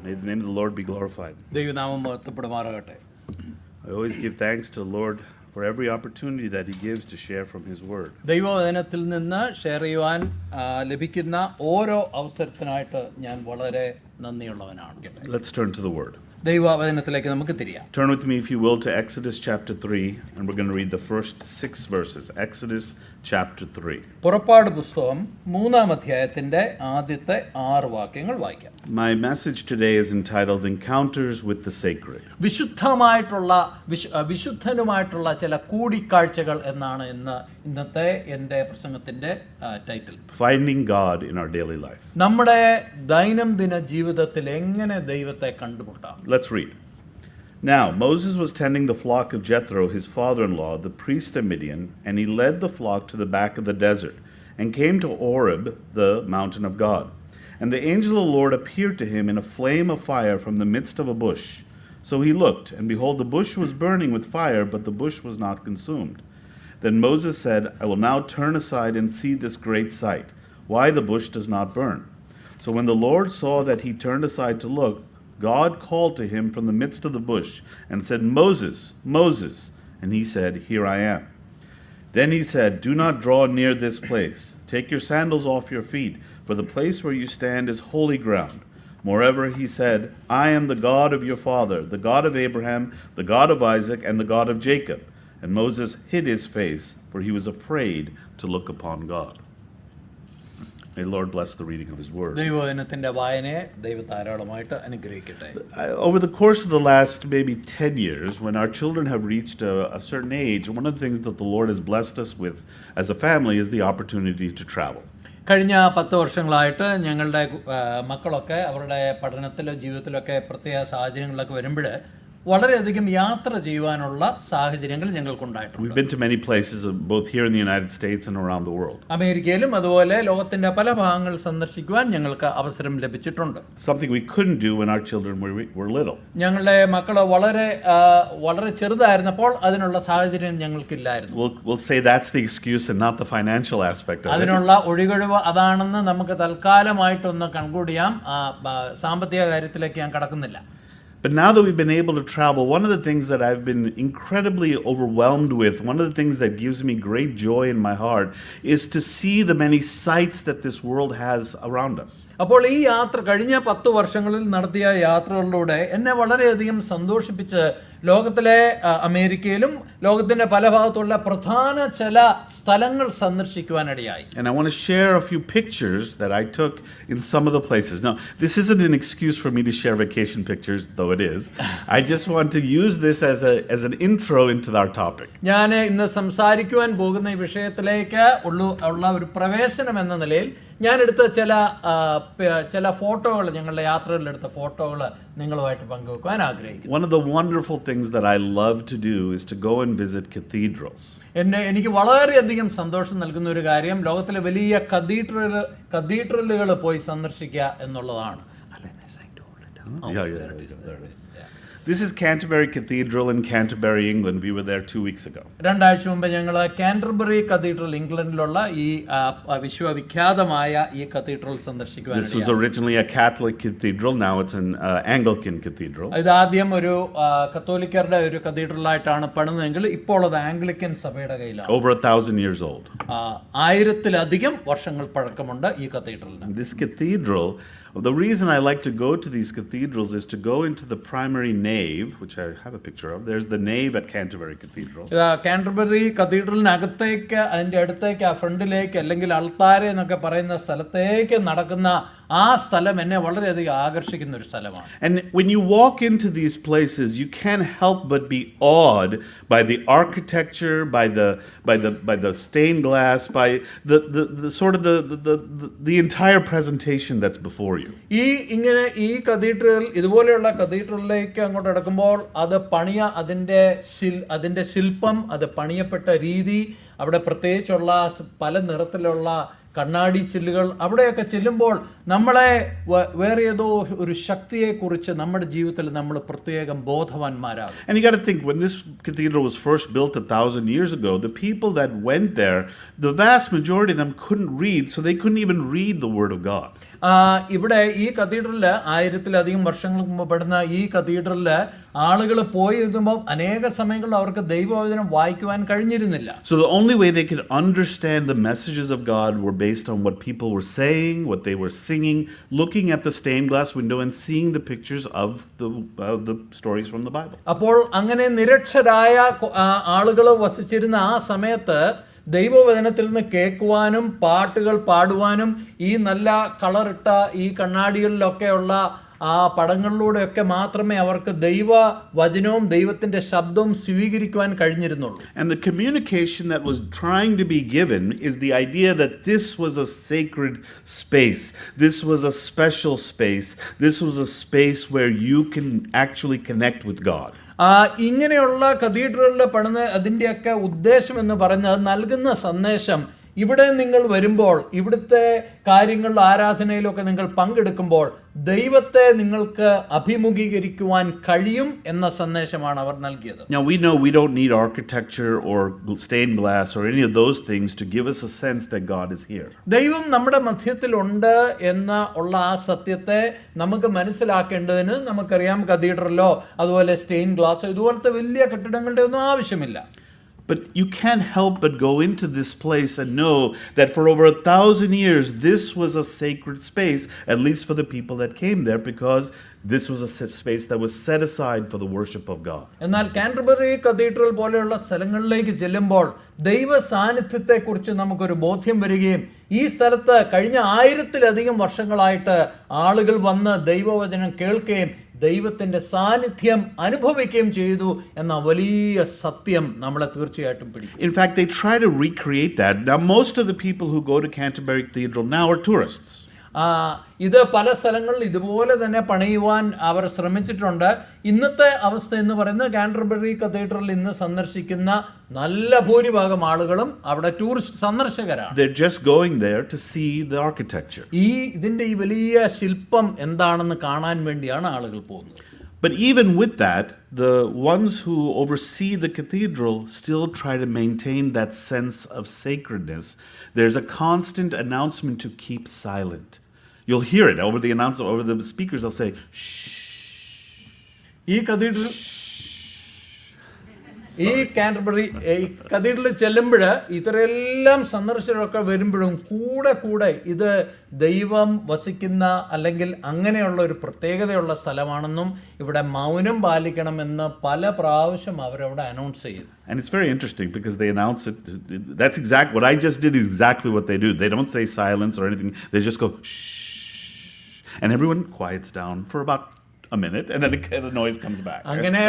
May the name of the Lord be glorified. ദൈവനാമം മഹത്വപ്പെടുമാറാകട്ടെ. I always give thanks to the Lord for every opportunity that He gives to share from His Word. ദൈവവചനത്തിൽ നിന്ന് share ചെയ്യുവാൻ ലഭിക്കുന്ന ഓരോ അവസരത്തിനായിട്ട് ഞാൻ വളരെ നന്ദിയുള്ളവനാണ്. Let's turn to the Word. ദൈവവചനത്തിലേക്ക് നമുക്ക് തിരിയാം. Turn with me, if you will, to Exodus chapter 3, and we're going to read the first 6 verses. Exodus chapter 3. പുറപ്പാട് പുസ്തകം 3-ാം അധ്യായത്തിന്റെ ആദ്യത്തെ 6 വാക്യങ്ങൾ വായിക്കാം. My message today is entitled Encounters with the Sacred. വിശുദ്ധനുമായിട്ടുള്ള ചില കൂടിക്കാഴ്ചകൾ എന്നാണ് ഇന്നത്തെ എൻ്റെ പ്രസംഗത്തിന്റെ title. Finding God in our daily life. നമ്മുടെ ദൈനംദിന ജീവിതത്തിൽ എങ്ങനെ ദൈവത്തെ കണ്ടുമുട്ടാം? Let's read. Now Moses was tending the flock of Jethro, his father-in-law, the priest of Midian, and he led the flock to the back of the desert and came to Horeb, the mountain of God. And the angel of the Lord appeared to him in a flame of fire from the midst of a bush. So he looked, and behold, the bush was burning with fire, but the bush was not consumed. Then Moses said, I will now turn aside and see this great sight, why the bush does not burn. So when the Lord saw that he turned aside to look, God called to him from the midst of the bush and said, Moses, Moses. And he said, Here I am. Then he said, Do not draw near this place. Take your sandals off your feet, for the place where you stand is holy ground. Moreover, he said, I am the God of your father, the God of Abraham, the God of Isaac, and the God of Jacob. And Moses hid his face, for he was afraid to look upon God. May the Lord bless the reading of His Word. ദൈവവചനത്തിന്റെ വായനയെ ദൈവം ധാരാളമായിട്ട് അനുഗ്രഹിക്കട്ടെ. Over the course of the last maybe 10 years, when our children have reached a certain age, one of the things that the Lord has blessed us with as a family is the opportunity to travel. കഴിഞ്ഞ 10 വർഷങ്ങളായിട്ട് ഞങ്ങളുടെ മക്കളൊക്കെ അവരുടെ പഠനത്തിലോ ജീവിതത്തിലൊക്കെ പ്രത്യേക സാഹചര്യങ്ങളിലൊക്കെ വരുമ്പോൾ വളരെയധികം യാത്ര ചെയ്യുവാനുള്ള സാഹചര്യങ്ങൾ ഞങ്ങൾക്കുണ്ടായിട്ടുണ്ട്. We've been to many places, both here in the United States and around the world. അമേരിക്കയിലും അതുപോലെ ലോകത്തിന്റെ പല ഭാഗങ്ങൾ സന്ദർശിക്കുവാൻ ഞങ്ങൾക്ക് അവസരം ലഭിച്ചിട്ടുണ്ട്. Something we couldn't do when our children were little. ഞങ്ങളുടെ മക്കൾ വളരെ ചെറുതായിരുന്നപ്പോൾ അതിനുള്ള സാഹചര്യം ഞങ്ങൾക്കില്ലായിരുന്നു. We'll say that's the excuse and not the financial aspect of it. അതിനുള്ള ഒഴികഴിവ് അതാണെന്ന് നമുക്ക് തൽക്കാലമായിട്ടൊന്ന് കൺക്ലൂഡ് ചെയ്യാം. സാമ്പത്തിക കാര്യത്തിലേക്ക് ഞാൻ കടക്കുന്നില്ല. But now that we've been able to travel, one of the things that I've been incredibly overwhelmed with, one of the things that gives me great joy in my heart, is to see the many sights that this world has around us. അപ്പോൾ ഈ യാത്ര കഴിഞ്ഞ 10 വർഷങ്ങളിൽ നടത്തിയ യാത്രകളിലൂടെ എന്നെ വളരെയധികം സന്തോഷിപ്പിച്ച് ലോകത്തിലെ അമേരിക്കയിലും ലോകത്തിന്റെ പല ഭാഗത്തുള്ള പ്രധാന ചില സ്ഥലങ്ങൾ സന്ദർശിക്കുവാനിടയായി. And I want to share a few pictures that I took in some of the places. Now, this isn't an excuse for me to share vacation pictures, though it is. I just want to use this as an intro into our topic. ഞാൻ ഇന്ന് സംസാരിക്കുവാൻ പോകുന്ന ഈ വിഷയത്തിലേക്ക് ഉള്ള ഒരു പ്രവേശനം എന്ന നിലയിൽ ഞാൻ എടുത്ത ചില ഫോട്ടോകൾ, ഞങ്ങളുടെ യാത്രകളിൽ എടുത്ത ഫോട്ടോകൾ നിങ്ങളുമായിട്ട് പങ്കുവെക്കുവാൻ ആഗ്രഹിക്കുന്നു. One of the wonderful things that I love to do is to go and visit cathedrals. എനിക്ക് വളരെയധികം സന്തോഷം നൽകുന്ന ഒരു കാര്യം ലോകത്തിലെ വലിയ കത്തീഡ്രലുകൾ പോയി സന്ദർശിക്കുക എന്നുള്ളതാണ്. This is Canterbury Cathedral in Canterbury, England. We were there 2 weeks ago. 2 ആഴ്ച മുമ്പ് ഞങ്ങൾ കാൻറ്റർബറി കത്തീഡ്രൽ, ഇംഗ്ലണ്ടിലുള്ള ഈ വിശ്വവിഖ്യാതമായ ഈ cathedral സന്ദർശിക്കുവാൻ. This was originally a Catholic cathedral. Now it's an Anglican cathedral. ഇത് ആദ്യം ഒരു കത്തോലിക്കരുടെ ഒരു കത്തീഡ്രലായിട്ടാണ് പണിതെങ്കിൽ ഇപ്പോൾ അത് ആംഗ്ലിക്കൻ സഭയുടെ കയ്യിലാണ്. Over 1,000 years old. 1000-ലധികം വർഷങ്ങൾ പഴക്കമുണ്ട് ഈ കത്തീഡ്രലിന്. This cathedral, the reason I like to go to these cathedrals is to go into the primary nave, which I have a picture of. There's the nave at Canterbury Cathedral. Canterbury കത്തീഡ്രലിനകത്തേക്ക്, അതിൻ്റെ അടുത്തേക്ക്, ആ ഫ്രണ്ടിലേക്ക്, അല്ലെങ്കിൽ അൾത്താര എന്നൊക്കെ പറയുന്ന സ്ഥലത്തേക്ക് നടക്കുന്ന ആ സ്ഥലം എന്നെ വളരെയധികം ആകർഷിക്കുന്ന ഒരു സ്ഥലമാണ്. And when you walk into these places, you can't help but be awed by the architecture, by the stained glass, by the sort of the entire presentation that's before you. ഈ കത്തീഡ്രൽ, ഇതുപോലെയുള്ള കത്തീഡ്രലിലേക്ക് അങ്ങോട്ട് എടുക്കുമ്പോൾ അത് അതിന്റെ ശില്പം, അത് പണിയപ്പെട്ട രീതി, അവിടെ പ്രത്യേകിച്ചുള്ള പല നിറത്തിലുള്ള കണ്ണാടി ചില്ലുകൾ, അവിടെയൊക്കെ ചെല്ലുമ്പോൾ നമ്മളെ വേറെ ഏതോ ഒരു ശക്തിയെക്കുറിച്ച് നമ്മുടെ ജീവിതത്തിൽ നമ്മൾ പ്രത്യേകം ബോധവാന്മാരാകും. And you got to think, when this cathedral was first built 1,000 years ago, the people that went there, the vast majority of them couldn't read, so they couldn't even read the Word of God. ഇവിടെ ഈ കത്തീഡ്രലില് 1000-ലധികം വർഷങ്ങൾക്ക് മുമ്പ് പെടുന്ന ഈ കത്തീഡ്രലില് ആളുകൾ പോയി എത്തുമ്പോൾ അനേക സമയങ്ങളിൽ അവർക്ക് ദൈവവചനം വായിക്കുവാൻ കഴിഞ്ഞിരുന്നില്ല. So the only way they could understand the messages of God were based on what people were saying, what they were singing, looking at the stained glass window and seeing the pictures of the stories from the Bible. അപ്പോൾ അങ്ങനെ നിരക്ഷരായ ആളുകൾ വസിച്ചിരുന്ന ആ സമയത്ത് ദൈവവചനത്തിൽ നിന്ന് കേൾക്കുവാനും പാട്ടുകൾ പാടുവാനും ഈ നല്ല കളറിട്ട ഈ കണ്ണാടികളിലൊക്കെയുള്ള ആ പടങ്ങളിലൂടെയൊക്കെ മാത്രമേ അവർക്ക് ദൈവവചനവും ദൈവത്തിന്റെ ശബ്ദവും സ്വീകരിക്കുവാൻ കഴിഞ്ഞിരുന്നുള്ളൂ. And the communication that was trying to be given is the idea that this was a sacred space. This was a special space. This was a space where you can actually connect with God. ഇങ്ങനെയുള്ള കത്തീഡ്രലിൽ പണിത് അതിൻ്റെയൊക്കെ ഉദ്ദേശം എന്ന് പറയുന്നത് നൽകുന്ന സന്ദേശം, ഇവിടെ നിങ്ങൾ വരുമ്പോൾ ഇവിടുത്തെ കാര്യങ്ങളിൽ ആരാധനയിലൊക്കെ നിങ്ങൾ പങ്കെടുക്കുമ്പോൾ ദൈവത്തെ നിങ്ങൾക്ക് അഭിമുഖീകരിക്കുവാൻ കഴിയും എന്ന സന്ദേശമാണ് അവർ നൽകിയത്. Now we know we don't need architecture or stained glass or any of those things to give us a sense that God is here. ദൈവം നമ്മുടെ മധ്യത്തിലുണ്ട് എന്ന ഉള്ള ആ സത്യത്തെ നമുക്ക് മനസ്സിലാക്കേണ്ടതിന് നമുക്കറിയാം കത്തീഡ്രലോ അതുപോലെ സ്റ്റെയിൻ ഗ്ലാസോ ഇതുപോലത്തെ വലിയ കെട്ടിടങ്ങളുടെ ഒന്നും ആവശ്യമില്ല. But you can't help but go into this place and know that for over 1,000 years, this was a sacred space, at least for the people that came there, because this was a space that was set aside for the worship of God. എന്നാൽ Canterbury cathedral പോലെയുള്ള സ്ഥലങ്ങളിലേക്ക് ചെല്ലുമ്പോൾ ദൈവ സാന്നിധ്യത്തെക്കുറിച്ച് നമുക്കൊരു ബോധ്യം വരികയും ഈ സ്ഥലത്ത് കഴിഞ്ഞ 1000-ലധികം വർഷങ്ങളായിട്ട് ആളുകൾ വന്ന് ദൈവവചനം കേൾക്കുകയും ദൈവത്തിന്റെ സാന്നിധ്യം അനുഭവിക്കുകയും ചെയ്തു എന്ന വലിയ സത്യം നമ്മളെ തീർച്ചയായിട്ടും പിടിക്കും. In fact, they try to recreate that. Now, most of the people who go to Canterbury Cathedral now are tourists. ഇത് പല സ്ഥലങ്ങളിൽ ഇതുപോലെ തന്നെ പണിയുവാൻ അവർ ശ്രമിച്ചിട്ടുണ്ട്. ഇന്നത്തെ അവസ്ഥ എന്ന് പറയുന്നത് കാൻറ്റർബറി കത്തീഡ്രൽ ഇന്ന് സന്ദർശിക്കുന്ന നല്ല ഭൂരിഭാഗം ആളുകളും അവിടെ tourist സന്ദർശകരാണ്. They're just going there to see the architecture. ഇതിന്റെ ഈ വലിയ ശില്പം എന്താണെന്ന് കാണാൻ വേണ്ടിയാണ് ആളുകൾ പോകുന്നത്. But even with that, the ones who oversee the cathedral still try to maintain that sense of sacredness. There's a constant announcement to keep silent. You'll hear it over the announcement, over the speakers. They'll say, "Shh." ഈ Canterbury കത്തീഡ്രലിൽ ചെല്ലുമ്പോൾ ഇത്രയെല്ലാം സന്ദർശകരൊക്കെ വരുമ്പോഴും കൂടെ ഇത് ദൈവം വസിക്കുന്ന അല്ലെങ്കിൽ അങ്ങനെയുള്ള ഒരു പ്രത്യേകതയുള്ള സ്ഥലമാണെന്നും ഇവിടെ മൗനം പാലിക്കണമെന്ന് പല പ്രാവശ്യം അവരവിടെ അനൗൺസ് ചെയ്തു. And it's very interesting because they announce it. That's exactly what I just did. Is exactly what they do. They don't say silence or anything. They just go shh, and everyone quiets down for about a minute, and then the noise comes back. അങ്ങനെ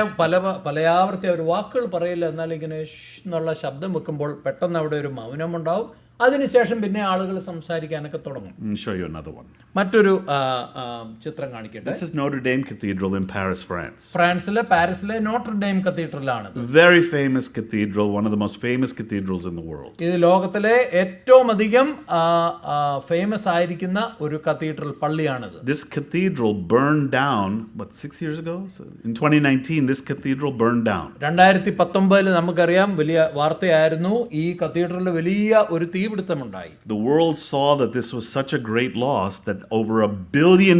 പലയാവർത്തി അവർ വാക്കുകൾ പറയില്ല, എന്നാൽ ഇങ്ങനെ എന്നുള്ള ശബ്ദം വെക്കുമ്പോൾ പെട്ടെന്ന് അവിടെ ഒരു മൗനമുണ്ടാവും. അതിനുശേഷം പിന്നെ ആളുകൾ സംസാരിക്കാനൊക്കെ തുടങ്ങും. Show you another one. മറ്റൊരു ചിത്രം കാണിക്കട്ടെ. This is Notre Dame Cathedral in Paris, France. ഫ്രാൻസിലെ പാരീസിലെ നോട്ടർ ഡെയിം കത്തീഡ്രലാണ്. Very famous cathedral, one of the most famous cathedrals in the world. ഇത് ലോകത്തിലെ ഏറ്റവും അധികം ഫേമസ് ആയിരിക്കുന്ന ഒരു cathedral പള്ളിയാണിത്. This cathedral burned down 6 years ago. So in 2019, this cathedral burned down. 2019 നമുക്കറിയാം വലിയ വാർത്തയായിരുന്നു. ഈ കത്തീഡ്രലിൽ വലിയ ഒരു തീപിടുത്തമുണ്ടായി. The world saw that this was such a great loss that over $1 billion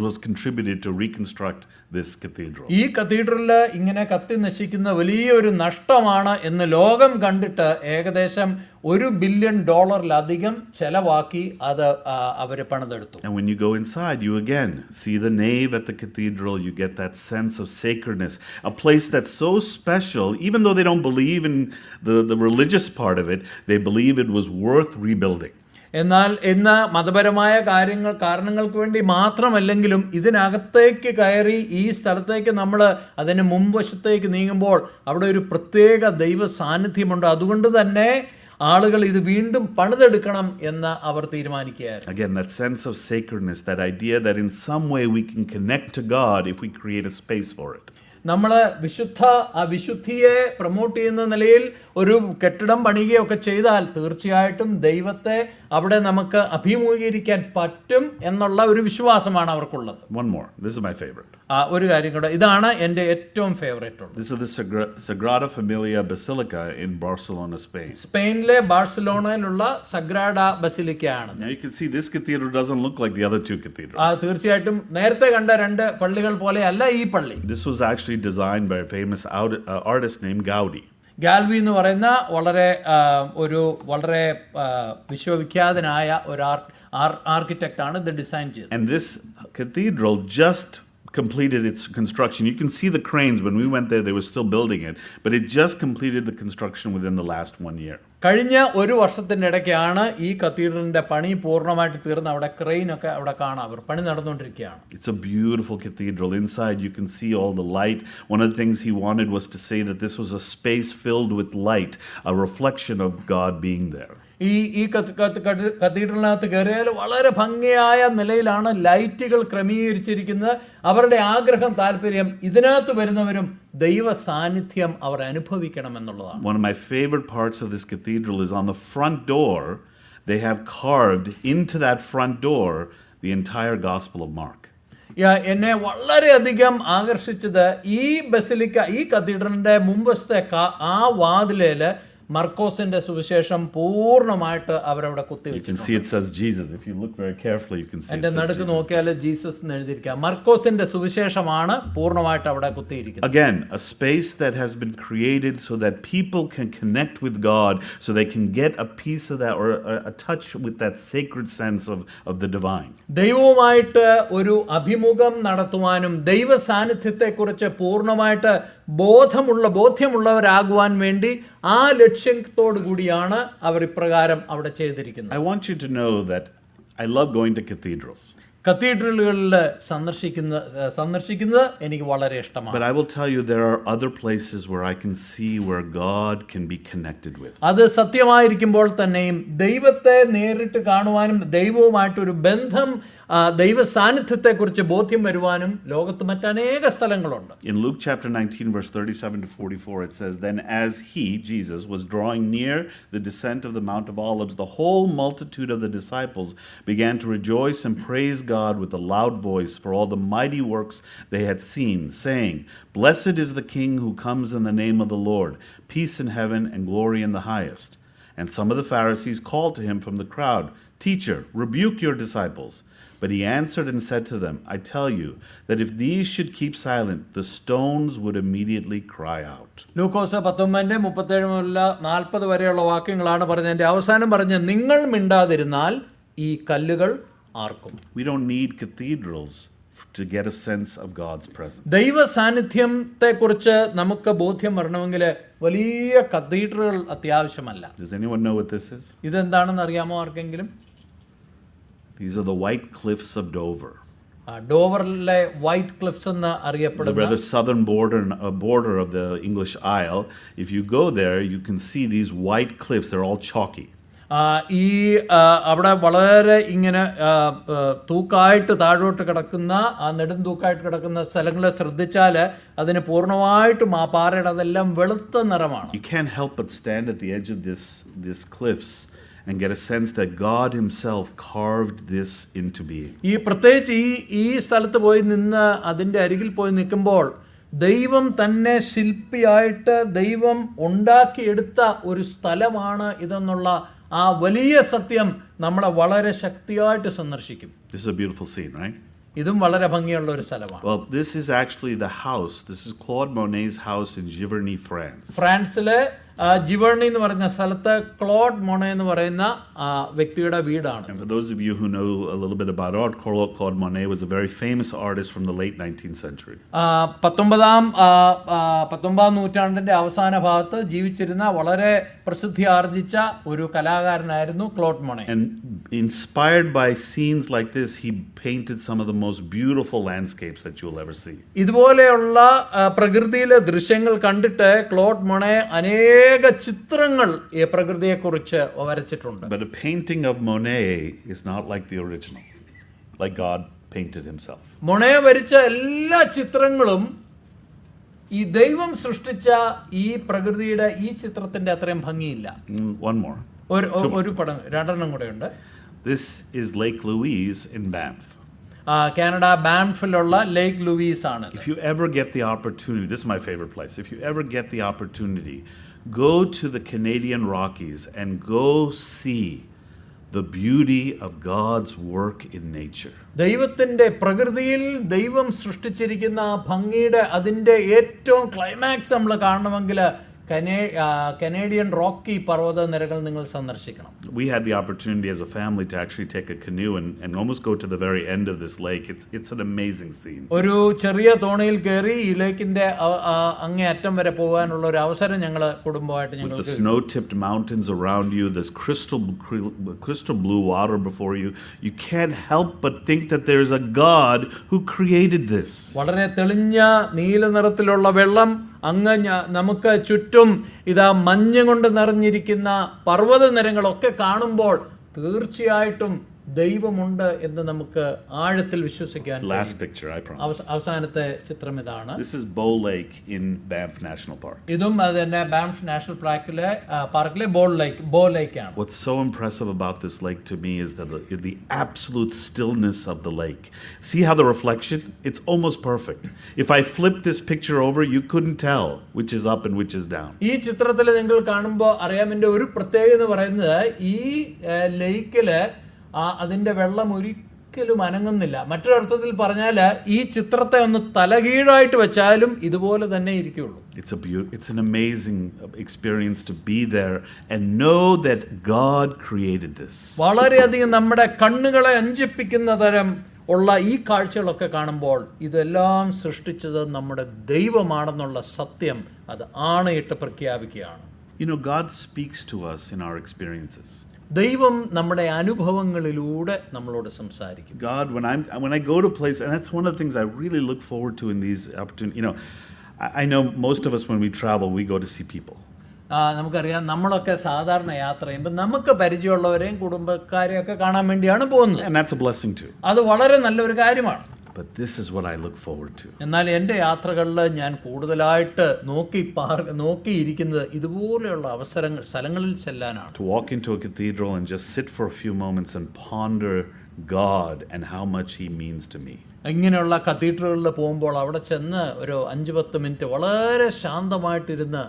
was contributed to reconstruct this cathedral. ഈ കത്തീഡ്രലിൽ ഇങ്ങനെ കത്തി നശിക്കുന്ന വലിയൊരു നഷ്ടമാണ് എന്ന് ലോകം കണ്ടിട്ട് ഏകദേശം $1 ബില്യൺ ചെലവാക്കി അത് അവർ പണിതെടുത്തു. And when you go inside, you again see the nave at the cathedral. You get that sense of sacredness, a place that's so special. Even though they don't believe in the religious part of it, they believe it was worth rebuilding. എന്നാൽ ഇന്ന് മതപരമായ കാരണങ്ങൾക്ക് വേണ്ടി മാത്രമല്ലെങ്കിലും ഇതിനകത്തേക്ക് കയറി ഈ സ്ഥലത്തേക്ക് നമ്മൾ അതിന് മുൻവശത്തേക്ക് നീങ്ങുമ്പോൾ അവിടെ ഒരു പ്രത്യേക ദൈവ സാന്നിധ്യമുണ്ട്. അതുകൊണ്ട് തന്നെ ആളുകൾ ഇത് വീണ്ടും പണിതെടുക്കണം എന്ന് അവർ തീരുമാനിക്കുകയായിരുന്നു. Again, that sense of sacredness, that idea that in some way we can connect to God if we create a space for it. നമ്മൾ വിശുദ്ധിയെ പ്രൊമോട്ട് ചെയ്യുന്ന നിലയിൽ ഒരു കെട്ടിടം പണിയുകയൊക്കെ ചെയ്താൽ തീർച്ചയായിട്ടും ദൈവത്തെ അവിടെ നമുക്ക് അഭിമുഖീകരിക്കാൻ പറ്റും എന്നുള്ള ഒരു വിശ്വാസമാണ് അവർക്കുള്ളത്. One more. This is my favorite. ഒരു കാര്യം കൂടെ, ഇതാണ് എൻ്റെ ഏറ്റവും ഫേവറേറ്റ് ഉള്ളത്. This is the Sagrada Familia Basilica in Barcelona, Spain. സ്പെയിനിലെ ബാഴ്സലോണയിലുള്ള സഗ്രാഡ ബസിലിക്കയാണ്. Now you can see this cathedral doesn't look like the other two cathedrals. തീർച്ചയായിട്ടും നേരത്തെ കണ്ട രണ്ട് പള്ളികൾ പോലെയല്ല ഈ പള്ളി. This was actually designed by a famous artist named Gaudi. ഗാൽവി എന്ന് പറയുന്ന വളരെ വിശ്വവിഖ്യാതനായ ഒരു ആർക്കിടെക്റ്റ് ആണ് ഇത് ഡിസൈൻ ചെയ്തത്. And this cathedral just completed its construction. You can see the cranes. When we went there, they were still building it, but it just completed the construction within the last 1 year. കഴിഞ്ഞ ഒരു വർഷത്തിന്റെ ഇടയ്ക്കാണ് ഈ കത്തീഡ്രലിന്റെ പണി പൂർണ്ണമായിട്ട് തീർന്ന് അവിടെ crane ഒക്കെ അവിടെ കാണാം, അവർ പണി നടന്നുകൊണ്ടിരിക്കുകയാണ്. It's a beautiful cathedral. Inside you can see all the light. One of the things he wanted was to say that this was a space filled with light, a reflection of God being there. ഈ കത്തീഡ്രലിനകത്ത് കയറിയാൽ വളരെ ഭംഗിയായ നിലയിലാണ് ലൈറ്റുകൾ ക്രമീകരിച്ചിരിക്കുന്നത്. അവരുടെ ആഗ്രഹം, താല്പര്യം ഇതിനകത്ത് വരുന്നവരും ദൈവ സാന്നിധ്യം അവർ അനുഭവിക്കണം എന്നുള്ളതാണ്. One of my favorite parts of this cathedral is on the front door. They have carved into that front door the entire Gospel of Mark. എന്നെ വളരെയധികം ആകർഷിച്ചത് ഈ ബസിലിക്ക, ഈ കത്തീഡ്രലിന്റെ മുമ്പത്തെ ആ വാതിലേല് മർക്കോസിന്റെ സുവിശേഷം പൂർണ്ണമായിട്ട് അവരവിടെ കുത്തിവെച്ചു. It says Jesus. If you look very carefully, you can see. എന്റെ നടുക്ക് നോക്കിയാൽ ജീസസ് എന്ന് എഴുതിയിരിക്കുക. മർക്കോസിന്റെ സുവിശേഷമാണ് പൂർണ്ണമായിട്ട് അവിടെ കുത്തിയിരിക്കുന്നത്. Again, a space that has been created so that people can connect with God, so they can get a piece of that or a touch with that sacred sense of the divine. ദൈവവുമായിട്ട് ഒരു അഭിമുഖം നടത്തുവാനും ദൈവ സാന്നിധ്യത്തെക്കുറിച്ച് പൂർണ്ണമായിട്ട് ബോധ്യമുള്ളവരാകുവാൻ വേണ്ടി ആ ലക്ഷ്യത്തോടു കൂടിയാണ് അവർ ഇപ്രകാരം അവിടെ ചെയ്തിരിക്കുന്നത്. I want you to know that I love going to cathedrals. കത്തീഡ്രലുകളിൽ സന്ദർശിക്കുന്നത് എനിക്ക് വളരെ ഇഷ്ടമാണ്. But I will tell you there are other places where I can see where God can be connected with. അത് സത്യമായിരിക്കുമ്പോൾ തന്നെയും ദൈവത്തെ നേരിട്ട് കാണുവാനും ദൈവവുമായിട്ടൊരു ബന്ധം, ദൈവ സാന്നിധ്യത്തെക്കുറിച്ച് ബോധ്യം വരുവാനും ലോകത്ത് മറ്റനേക സ്ഥലങ്ങളുണ്ട്. In Luke chapter 19 verse 37 to 44 it says, "Then as he, Jesus, was drawing near the descent of the Mount of Olives, the whole multitude of the disciples began to rejoice and praise God with a loud voice for all the mighty works they had seen, saying, Blessed is the King who comes in the name of the Lord, peace in heaven and glory in the highest. And some of the Pharisees called to him from the crowd, Teacher, rebuke your disciples. But he answered and said to them, I tell you that if these should keep silent, the stones would immediately cry out." ലൂക്കോസ് 19:37-40 വരെയുള്ള വാക്യങ്ങളാണ് പറഞ്ഞത്. എൻ്റെ അവസാനം പറഞ്ഞ, നിങ്ങൾ മിണ്ടാതിരുന്നാൽ ഈ കല്ലുകൾ ആർക്കും. We don't need cathedrals to get a sense of God's presence. ദൈവ സാന്നിധ്യത്തെക്കുറിച്ച് നമുക്ക് ബോധ്യം വരണമെങ്കിൽ വലിയ കത്തീഡ്രലുകൾ അത്യാവശ്യമല്ല. Does anyone know what this is? ഇതെന്താണെന്ന് അറിയാമോ ആർക്കെങ്കിലും? These are the white cliffs of Dover. ഡോവറിലെ വൈറ്റ് ക്ലിഫ്സ് എന്ന് അറിയപ്പെടുന്ന the southern border of the English Isle. If you go there, you can see these white cliffs. They're all chalky. അവിടെ വളരെ ഇങ്ങനെ തൂക്കായിട്ട് താഴോട്ട് കിടക്കുന്ന നെടും തൂക്കായിട്ട് കിടക്കുന്ന സ്ഥലങ്ങളെ ശ്രദ്ധിച്ചാൽ അതിന് പൂർണ്ണമായിട്ടും ആ പാറയുടെ അതെല്ലാം വെളുത്ത നിറമാണ്. You can't help but stand at the edge of this cliffs and get a sense that God himself carved this into being. പ്രത്യേകിച്ച് ഈ സ്ഥലത്ത് പോയി നിന്ന് അതിൻ്റെ അരികിൽ പോയി നിൽക്കുമ്പോൾ ദൈവം തന്നെ ശില്പിയായിട്ട് ദൈവം ഉണ്ടാക്കിയെടുത്ത ഒരു സ്ഥലമാണ് ഇതെന്നുള്ള ആ വലിയ സത്യം നമ്മളെ വളരെ ശക്തിയായിട്ട് സന്ദർശിക്കും. This is a beautiful scene, right? ഇതും വളരെ ഭംഗിയുള്ള ഒരു സ്ഥലമാണ്. Well, this is actually the house. This is Claude Monet's house in Giverny, France. ഫ്രാൻസിലെ ജിവർണി എന്ന് പറഞ്ഞ സ്ഥലത്ത് ക്ലോഡ് മൊണെ എന്ന് പറയുന്ന വ്യക്തിയുടെ വീടാണ്. And for those of you who know a little bit about art, Claude Monet was a very famous artist from the late 19th century. 19ാം നൂറ്റാണ്ടിന്റെ അവസാന ഭാഗത്ത് ജീവിച്ചിരുന്ന വളരെ പ്രസിദ്ധി ആർജിച്ച ഒരു കലാകാരനായിരുന്നു Claude മൊണെ. And inspired by scenes like this, he painted some of the most beautiful landscapes that you'll ever see. ഇതുപോലെയുള്ള പ്രകൃതിയിലെ ദൃശ്യങ്ങൾ കണ്ടിട്ട് ക്ലോഡ് മൊണെ അനേക ചിത്രങ്ങൾ ഈ പ്രകൃതിയെക്കുറിച്ച് വരച്ചിട്ടുണ്ട്. But a painting of Monet is not like the original, like God painted himself. മൊണെ വരച്ച എല്ലാ ചിത്രങ്ങളും ഈ ദൈവം സൃഷ്ടിച്ച ഈ പ്രകൃതിയുടെ ഈ ചിത്രത്തിന്റെ അത്രയും ഭംഗിയില്ല. One more. ഒരു പടം രണ്ടെണ്ണം കൂടെ ഉണ്ട്. This is Lake Louise in Banff. Canada ബാൻഫിലുള്ള ലേക്ക് ലൂയിസ് ആണ്. If you ever get the opportunity, this is my favorite place. If you ever get the opportunity, go to the Canadian Rockies and go see the beauty of God's work in nature. ദൈവത്തിന്റെ പ്രകൃതിയിൽ ദൈവം സൃഷ്ടിച്ചിരിക്കുന്ന ഭംഗിയുടെ അതിന്റെ ഏറ്റവും climax നമ്മൾ കാണണമെങ്കിൽ Canadian Rocky പർവ്വത നിരകൾ നിങ്ങൾ സന്ദർശിക്കണം. We had the opportunity as a family to actually take a canoe and almost go to the very end of this lake. It's an amazing scene. ഒരു ചെറിയ തോണിയിൽ കയറി ഈ ലേക്കിന്റെ അങ്ങേ അറ്റം വരെ പോകാനുള്ള ഒരു അവസരം ഞങ്ങൾ കുടുംബമായിട്ട് With the snow-tipped mountains around you, this crystal blue water before you, you can't help but think that there's a God who created this. വളരെ തെളിഞ്ഞ നീല നിറത്തിലുള്ള വെള്ളം അങ്ങ് നമുക്ക് ചുറ്റും ഇതാ മഞ്ഞ് കൊണ്ട് നിറഞ്ഞിരിക്കുന്ന പർവ്വത നിരകളൊക്കെ കാണുമ്പോൾ തീർച്ചയായിട്ടും ദൈവമുണ്ട് എന്ന് നമുക്ക് ആഴത്തിൽ വിശ്വസിക്കാൻ. Last picture, I promise. അവസാനത്തെ ചിത്രം ഇതാണ്. This is Bow Lake in Banff National Park. ഇതും അത് തന്നെ ബാൻഫ് നാഷണൽ പാർക്കിലെ ബോ ലേക്ക് ആണ്. What's so impressive about this lake to me is the absolute stillness of the lake. See how the reflection? It's almost perfect. If I flip this picture over, you couldn't tell which is up and which is down. ഈ ചിത്രത്തിൽ നിങ്ങൾ കാണുമ്പോൾ അറിയാമിന്റെ ഒരു പ്രത്യേകത എന്ന് പറയുന്നത് ഈ ലേക്കില് അതിന്റെ വെള്ളം ഒരിക്കലും അനങ്ങുന്നില്ല. മറ്റൊരർത്ഥത്തിൽ പറഞ്ഞാൽ ഈ ചിത്രത്തെ ഒന്ന് തലകീഴായിട്ട് വെച്ചാലും ഇതുപോലെ തന്നെ ഇരിക്കുള്ളൂ. It's an amazing experience to be there and know that God created this. വളരെയധികം നമ്മുടെ കണ്ണുകളെ അഞ്ചിപ്പിക്കുന്ന തരം ഉള്ള ഈ കാഴ്ചകളൊക്കെ കാണുമ്പോൾ ഇതെല്ലാം സൃഷ്ടിച്ചത് നമ്മുടെ ദൈവമാണെന്നുള്ള സത്യം അത് ആണയിട്ട് പ്രഖ്യാപിക്കുകയാണ്. You know, God speaks to us in our experiences. ദൈവം നമ്മുടെ അനുഭവങ്ങളിലൂടെ നമ്മളോട് സംസാരിക്കും. God, when I go to place, and that's one of the things I really look forward to in these opportunities. You know, I know most of us when we travel, we go to see people. നമുക്കറിയാം നമ്മളൊക്കെ സാധാരണ യാത്ര ചെയ്യുമ്പോൾ നമുക്ക് പരിചയമുള്ളവരെയും കുടുംബക്കാരെയും ഒക്കെ കാണാൻ വേണ്ടിയാണ് പോകുന്നത്. And that's a blessing too. അത് വളരെ നല്ലൊരു കാര്യമാണ്. But this is what I look forward to. എന്നാൽ എൻ്റെ യാത്രകളിൽ ഞാൻ കൂടുതലായിട്ട് നോക്കിയിരിക്കുന്നത് ഇതുപോലെയുള്ള സ്ഥലങ്ങളിൽ ചെല്ലാനാണ്. To walk into a cathedral and just sit for a few moments and ponder God and how much He means to me. ഇങ്ങനെയുള്ള കത്തീഡ്രലുകളിൽ പോകുമ്പോൾ അവിടെ ചെന്ന് ഒരു 5-10 മിനിറ്റ് വളരെ ശാന്തമായിട്ടിരുന്ന്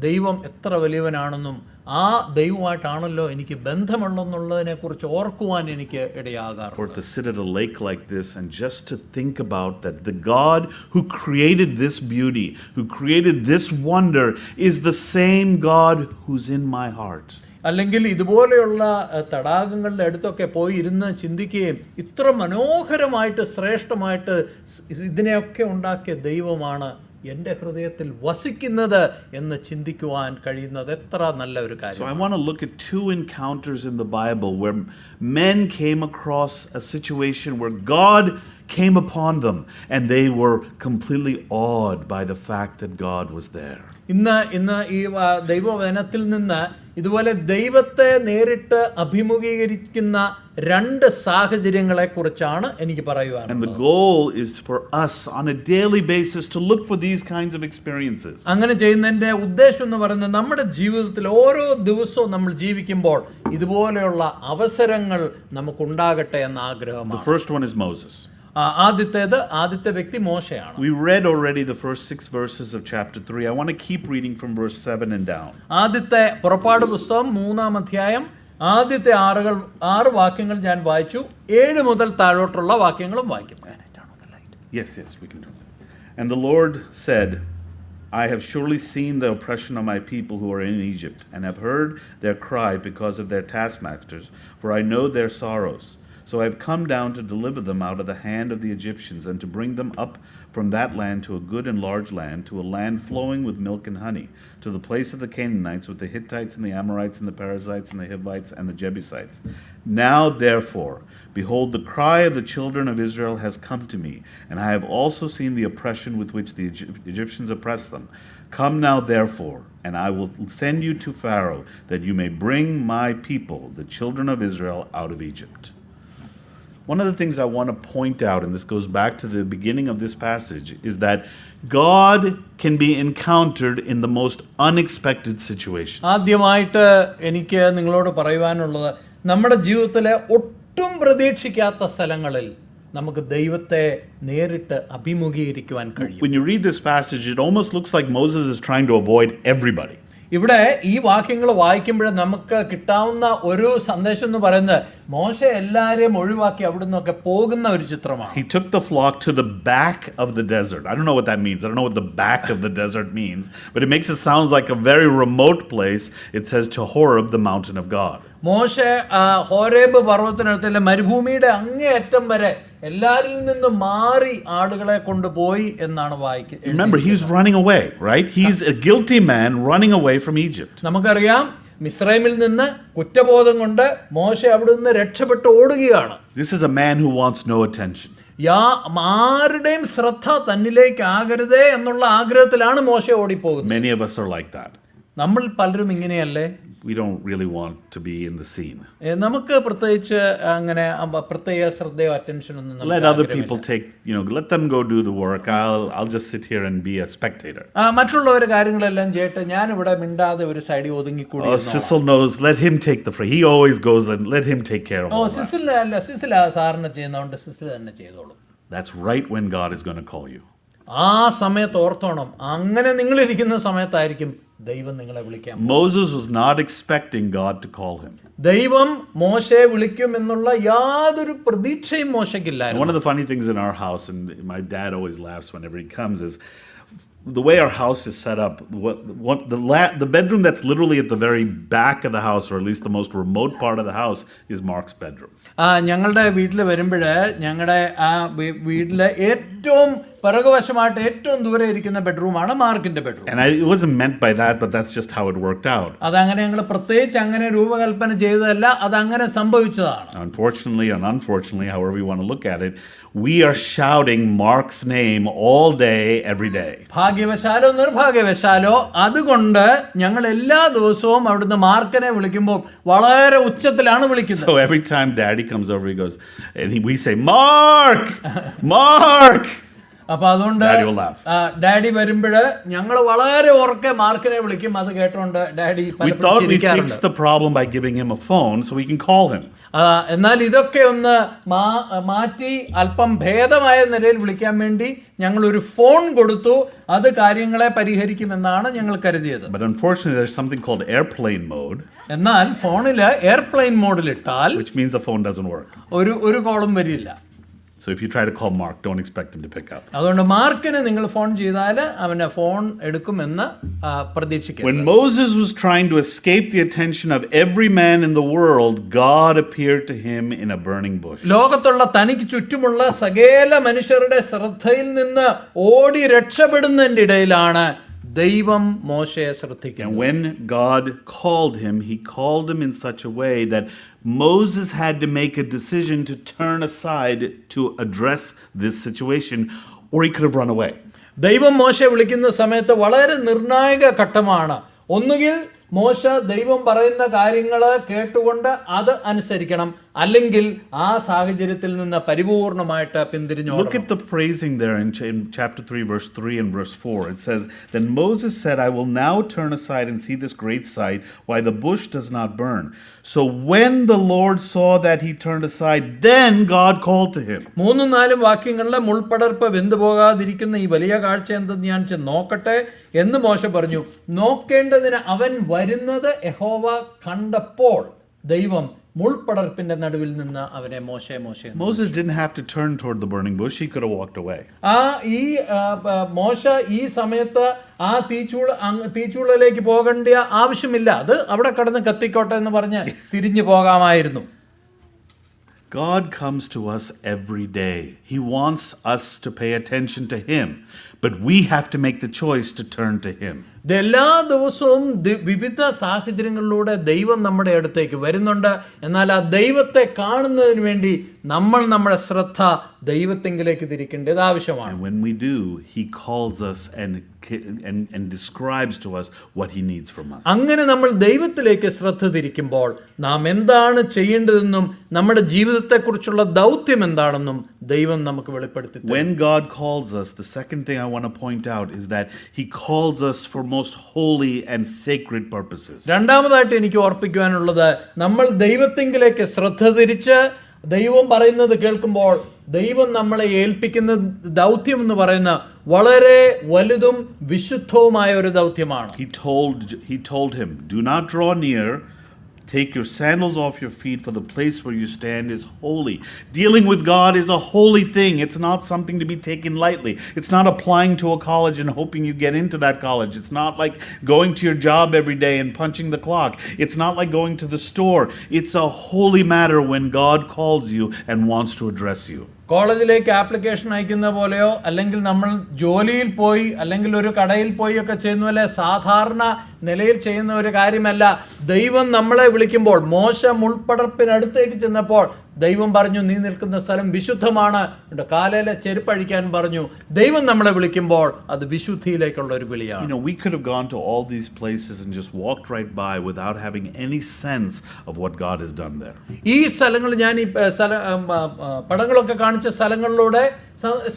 ദൈവം എത്ര വലിയവനാണെന്നും ആ ദൈവമായിട്ടാണല്ലോ എനിക്ക് ബന്ധമുള്ളതെന്നുള്ളതിനെ കുറിച്ച് ഓർക്കുവാൻ എനിക്ക് ഇടയാകാറുണ്ട്. Or to sit at a lake like this and just to think about that the God who created this beauty, who created this wonder, is the same God who's in my heart. അല്ലെങ്കിൽ ഇതുപോലെയുള്ള തടാകങ്ങളുടെ അടുത്തൊക്കെ പോയി ഇരുന്ന് ചിന്തിക്കുകയും ഇത്ര മനോഹരമായിട്ട് ശ്രേഷ്ഠമായിട്ട് ഇതിനെയൊക്കെ ഉണ്ടാക്കിയ ദൈവമാണ് എൻ്റെ ഹൃദയത്തിൽ വസിക്കുന്നത് എന്ന് ചിന്തിക്കുവാൻ കഴിയുന്നത് എത്ര നല്ല ഒരു കാര്യം. So I want to look at 2 encounters in the Bible where men came across a situation where God came upon them and they were completely awed by the fact that God was there. ഇന്ന് ഈ ദൈവവചനത്തിൽ നിന്ന് ഇതുപോലെ ദൈവത്തെ നേരിട്ട് അഭിമുഖീകരിക്കുന്ന 2 സാഹചര്യങ്ങളെ കുറിച്ചാണ് എനിക്ക് പറയുവാനുള്ളത്. And the goal is for us on a daily basis to look for these kinds of experiences. അങ്ങനെ ചെയ്യുന്നതിന്റെ ഉദ്ദേശം എന്ന് പറയുന്നത് നമ്മുടെ ജീവിതത്തിൽ ഓരോ ദിവസവും നമ്മൾ ജീവിക്കുമ്പോൾ ഇതുപോലെയുള്ള അവസരങ്ങൾ നമുക്കുണ്ടാകട്ടെ എന്ന ആഗ്രഹമാണ്. The first one is Moses. ആദ്യത്തെ വ്യക്തി മോശയാണ്. We read already the first 6 verses of chapter 3. I want to keep reading from verse 7 and down. ആദ്യത്തെ പുറപ്പാട് പുസ്തകം 3-ാം അധ്യായം ആദ്യത്തെ 6 വാക്യങ്ങൾ ഞാൻ വായിച്ചു. 7 മുതൽ താഴോട്ടുള്ള വാക്യങ്ങളും വായിക്കും. Yes, we can do it. And the Lord said, I have surely seen the oppression of my people who are in Egypt, and have heard their cry because of their taskmasters, for I know their sorrows. So I have come down to deliver them out of the hand of the Egyptians, and to bring them up from that land to a good and large land, to a land flowing with milk and honey, to the place of the Canaanites, with the Hittites and the Amorites and the Perizzites and the Hivites and the Jebusites. Now therefore, behold, the cry of the children of Israel has come to me, and I have also seen the oppression with which the Egyptians oppress them. Come now therefore, and I will send you to Pharaoh, that you may bring my people, the children of Israel, out of Egypt. One of the things I want to point out, and this goes back to the beginning of this passage, is that God can be encountered in the most unexpected situations. ആദ്യമായിട്ട് എനിക്ക് നിങ്ങളോട് പറയുവാനുള്ളത്, നമ്മുടെ ജീവിതത്തിലെ ഒട്ടും പ്രതീക്ഷിക്കാത്ത സ്ഥലങ്ങളിൽ നമുക്ക് ദൈവത്തെ നേരിട്ട് അഭിമുഖീകരിക്കുവാൻ കഴിയും. When you read this passage, it almost looks like Moses is trying to avoid everybody. ഇവിടെ ഈ വാക്യങ്ങൾ വായിക്കുമ്പോൾ നമുക്ക് കിട്ടാവുന്ന ഒരു സന്ദേശം എന്ന് പറയുന്നത്, മോശ എല്ലാവരെയും ഒഴിവാക്കി അവിടെ നിന്നൊക്കെ പോകുന്ന ഒരു ചിത്രമാണ്. He took the flock to the back of the desert. I don't know what that means. I don't know what the back of the desert means, but it makes it sound like a very remote place. It says to Horeb, the mountain of God. മോശ ഹോരേബ് പർവ്വതത്തിനടുത്തുള്ള മരുഭൂമിയുടെ അങ്ങേയറ്റം വരെ എല്ലാരിൽ നിന്നും മാറി ആളുകളെ കൊണ്ടുപോയി എന്നാണ് വായിക്കുന്നത്. Remember, he's running away, right? He's a guilty man running away from Egypt. നമുക്കറിയാം, മിസ്രൈമിൽ നിന്ന് കുറ്റബോധം കൊണ്ട് മോശ അവിടെ നിന്ന് രക്ഷപ്പെട്ട് ഓടുകയാണ്. This is a man who wants no attention. ആരുടെയും ശ്രദ്ധ തന്നിലേക്ക് ആകരുതേ എന്നുള്ള ആഗ്രഹത്തിലാണ് മോശ ഓടിപ്പോകുന്നത്. Many of us are like that. നമ്മൾ പലരും ഇങ്ങനെയല്ലേ? We don't really want to be in the scene. നമുക്ക് പ്രത്യേകിച്ച് അങ്ങനെ പ്രത്യേക ശ്രദ്ധയോ അറ്റൻഷൻ ഒന്നും Let other people take, let them go do the work. I'll just sit here and be a spectator. മറ്റുള്ളവർ കാര്യങ്ങളെല്ലാം ചെയ്തിട്ട് ഞാൻ ഇവിടെ മിണ്ടാതെ ഒരു സൈഡിൽ ഒതുങ്ങിക്കൂടി. Sissel knows, let him take the free. He always goes and let him take care of all that. സിസിൽ സാറിന് ചെയ്യുന്നതുകൊണ്ട് സിസിൽ തന്നെ ചെയ്തോളൂ. That's right when God is going to call you. ആ സമയത്ത് ഓർത്തോണം, അങ്ങനെ നിങ്ങൾ ഇരിക്കുന്ന സമയത്തായിരിക്കും ദൈവം നിങ്ങളെ വിളിക്കാൻ. Moses was not expecting God to call him. ദൈവം മോശയെ വിളിക്കും എന്നുള്ള യാതൊരു പ്രതീക്ഷയും മോശയ്ക്കില്ലായിരുന്നു. One of the funny things in our house, and my dad always laughs whenever he comes, is the way our house is set up. The bedroom that's literally at the very back of the house, or at least the most remote part of the house, is Mark's bedroom. ഞങ്ങളുടെ വീട്ടിൽ വരുമ്പോൾ ഞങ്ങളുടെ ആ വീട്ടിലെ ഏറ്റവും പിറകുവശമായിട്ട് ഏറ്റവും ദൂരെ ഇരിക്കുന്ന ബെഡ്റൂമാണ് മാർക്കിന്റെ bedroom. And it wasn't meant by that, but that's just how it worked out. അതങ്ങനെ ഞങ്ങൾ പ്രത്യേകിച്ച് അങ്ങനെ രൂപകൽപ്പന ചെയ്തതല്ല, അതങ്ങനെ സംഭവിച്ചതാണ്. Unfortunately and unfortunately, however you want to look at it, we are shouting Mark's name all day, every day. ഭാഗ്യവശാലോ നിർഭാഗ്യവശാലോ അതുകൊണ്ട് ഞങ്ങൾ എല്ലാ ദിവസവും അവിടുന്ന് മാർക്കിനെ വിളിക്കുമ്പോൾ വളരെ ഉച്ചത്തിലാണ് വിളിക്കുന്നത്. So every time Daddy comes over, he goes, and we say, Mark! Mark! അപ്പൊ അതുകൊണ്ട് ഡാഡി വരുമ്പോൾ ഞങ്ങൾ വളരെ ഉറക്കെ മാർക്കിനെ വിളിക്കും. അത് കേട്ടോണ്ട് ഡാഡി എന്നാൽ ഇതൊക്കെ ഒന്ന് മാറ്റി അല്പം ഭേദമായ നിലയിൽ വിളിക്കാൻ വേണ്ടി ഞങ്ങൾ ഒരു ഫോൺ കൊടുത്തു. അത് കാര്യങ്ങളെ പരിഹരിക്കുമെന്നാണ് ഞങ്ങൾ കരുതിയത്. എന്നാൽ ഫോണില് എയർപ്ലെയിൻ മോഡിൽ ഇട്ടാൽ ഒരു കോളും വരില്ല. So if you try to call Mark, don't expect him to pick up. അതുകൊണ്ട് മാർക്കിനെ നിങ്ങൾ ഫോൺ ചെയ്താൽ അവനെ ഫോൺ എടുക്കുമെന്ന് പ്രതീക്ഷിക്കരുത്. When Moses was trying to escape the attention of every man in the world, God appeared to him in a burning bush. ലോകത്തുള്ള തനിക്ക് ചുറ്റുമുള്ള സകല മനുഷ്യരുടെ ശ്രദ്ധയിൽ നിന്ന് ഓടി രക്ഷപ്പെടുന്നതിന്റെ ഇടയിലാണ് ദൈവം മോശയെ ശ്രദ്ധിക്കുന്നത്. And when God called him, he called him in such a way that Moses had to make a decision to turn aside to address this situation, or he could have run away. ദൈവം മോശയെ വിളിക്കുന്ന സമയത്ത് വളരെ നിർണായക ഘട്ടമാണ്. ഒന്നുകിൽ മോശ ദൈവം പറയുന്ന കാര്യങ്ങൾ കേട്ടുകൊണ്ട് അത് അനുസരിക്കണം, അല്ലെങ്കിൽ ആ സാഹചര്യത്തിൽ നിന്ന് പരിപൂർണമായിട്ട് പിന്തിരിഞ്ഞു. Look at the phrasing there in chapter 3 verse 3 and verse 4. It says, "Then Moses said, I will now turn aside and see this great sight, why the bush does not burn. So when the Lord saw that he turned aside, then God called to him." 3-4 വാക്യങ്ങളിലെ മുൾപടർപ്പ് വെന്തു പോകാതിരിക്കുന്ന ഈ വലിയ കാഴ്ച എന്തെന്ന് ഞാൻ നോക്കട്ടെ എന്ന് മോശ പറഞ്ഞു. നോക്കേണ്ടതിന് അവൻ വരുന്നത് യഹോവ കണ്ടപ്പോൾ ദൈവം മുൾപടർപ്പിന്റെ നടുവിൽ നിന്ന് അവനെ Moses didn't have to turn toward the burning bush. He could have walked away. മോശ ഈ സമയത്ത് ആ തീച്ചൂളയിലേക്ക് പോകേണ്ട ആവശ്യമില്ല. അത് അവിടെ കടന്ന് കത്തിക്കോട്ടെ എന്ന് പറഞ്ഞ് തിരിഞ്ഞു പോകാമായിരുന്നു. God comes to us every day. He wants us to pay attention to him. but we have to make the choice to turn to Him. എല്ലാ ദിവസവും വിവിധ സാഹചര്യങ്ങളിലൂടെ ദൈവം നമ്മുടെ അടുത്തേക്ക് വരുന്നുണ്ട്. എന്നാൽ ആ ദൈവത്തെ കാണുന്നതിന് വേണ്ടി നമ്മൾ നമ്മുടെ ശ്രദ്ധ ദൈവത്തെങ്കിലേക്ക് തിരിക്കേണ്ടത് ആവശ്യമാണ്. And when we do, He calls us and describes to us what He needs from us. അങ്ങനെ നമ്മൾ ദൈവത്തിലേക്ക് ശ്രദ്ധ തിരിക്കുമ്പോൾ നാം എന്താണ് ചെയ്യേണ്ടതെന്നും നമ്മുടെ ജീവിതത്തെക്കുറിച്ചുള്ള ദൗത്യം എന്താണെന്നും ദൈവം നമുക്ക് വെളിപ്പെടുത്തി തരും. When God calls us, the second thing I want to point out is that He calls us for most holy and sacred purposes. രണ്ടാമതായിട്ട് എനിക്ക് ഓർപ്പിക്കുവാനുള്ളത്, നമ്മൾ ദൈവത്തെങ്കിലേക്ക് ശ്രദ്ധ തിരിച്ച് ദൈവം പറയുന്നത് കേൾക്കുമ്പോൾ ദൈവം നമ്മളെ ഏൽപ്പിക്കുന്ന ദൗത്യം എന്ന് പറയുന്ന വളരെ വലുതും വിശുദ്ധവുമായ ഒരു ദൗത്യമാണ്. He told him, "Do not draw near. Take your sandals off your feet, for the place where you stand is holy." Dealing with God is a holy thing. It's not something to be taken lightly. It's not applying to a college and hoping you get into that college. It's not like going to your job every day and punching the clock. It's not like going to the store. It's a holy matter when God calls you and wants to address you. കോളേജിലേക്ക് application അയക്കുന്ന പോലെയോ അല്ലെങ്കിൽ നമ്മൾ ജോലിയിൽ പോയി അല്ലെങ്കിൽ ഒരു കടയിൽ പോയി ഒക്കെ ചെയ്യുന്ന പോലെ സാധാരണ നിലയിൽ ചെയ്യുന്ന ഒരു കാര്യമല്ല. ദൈവം നമ്മളെ വിളിക്കുമ്പോൾ, മോശ മുൾപ്പടർപ്പിനടുത്തേക്ക് ചെന്നപ്പോൾ ദൈവം പറഞ്ഞു, നീ നിൽക്കുന്ന സ്ഥലം വിശുദ്ധമാണ്, കാലിലെ ചെരുപ്പഴിക്കാൻ പറഞ്ഞു. ദൈവം നമ്മളെ വിളിക്കുമ്പോൾ അത് വിശുദ്ധിയിലേക്കുള്ള ഒരു വിളിയാണ്. We could have gone to all these places and just walked right by without having any sense of what God has done there. ഈ സ്ഥലങ്ങൾ ഞാൻ ഈ പടങ്ങളൊക്കെ കാണിച്ച സ്ഥലങ്ങളിലൂടെ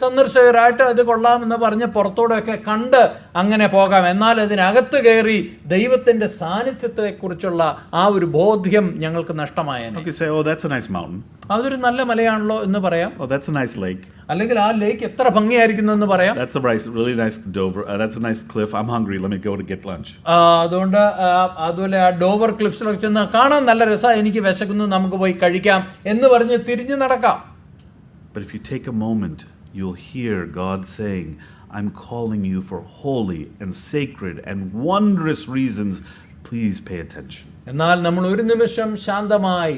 സന്ദർശകരായിട്ട് അത് കൊള്ളാമെന്ന് പറഞ്ഞ് പുറത്തോടെയൊക്കെ കണ്ട് അങ്ങനെ പോകാം. എന്നാൽ അതിനകത്ത് കയറി ദൈവത്തിന്റെ സാന്നിധ്യത്തെ കുറിച്ചുള്ള ആ ഒരു ബോധ്യം ഞങ്ങൾക്ക് നഷ്ടമായേനെ. Okay, say, "Oh, that's a nice mountain. അതൊരു നല്ല മലയാണല്ലോ" എന്ന് പറയാം. Oh, that's a nice lake. അല്ലെങ്കിൽ ആ ലേക്ക് എത്ര ഭംഗിയായിരിക്കുന്നു എന്ന് പറയാം. That's a really nice Dover. That's a nice cliff. I'm hungry. Let me go to get lunch. അതുകൊണ്ട് അതുപോലെ ആ ഡോവർ ക്ലിഫ്സിലൊക്കെ ചെന്ന് കാണാൻ നല്ല രസമാണ്, എനിക്ക് വിശക്കുന്നു, നമുക്ക് പോയി കഴിക്കാം എന്ന് പറഞ്ഞ് തിരിഞ്ഞു നടക്കാം. But if you take a moment, you'll hear God saying, "I'm calling you for holy and sacred and wondrous reasons. Please pay attention." എന്നാൽ നമ്മൾ ഒരു നിമിഷം ശാന്തമായി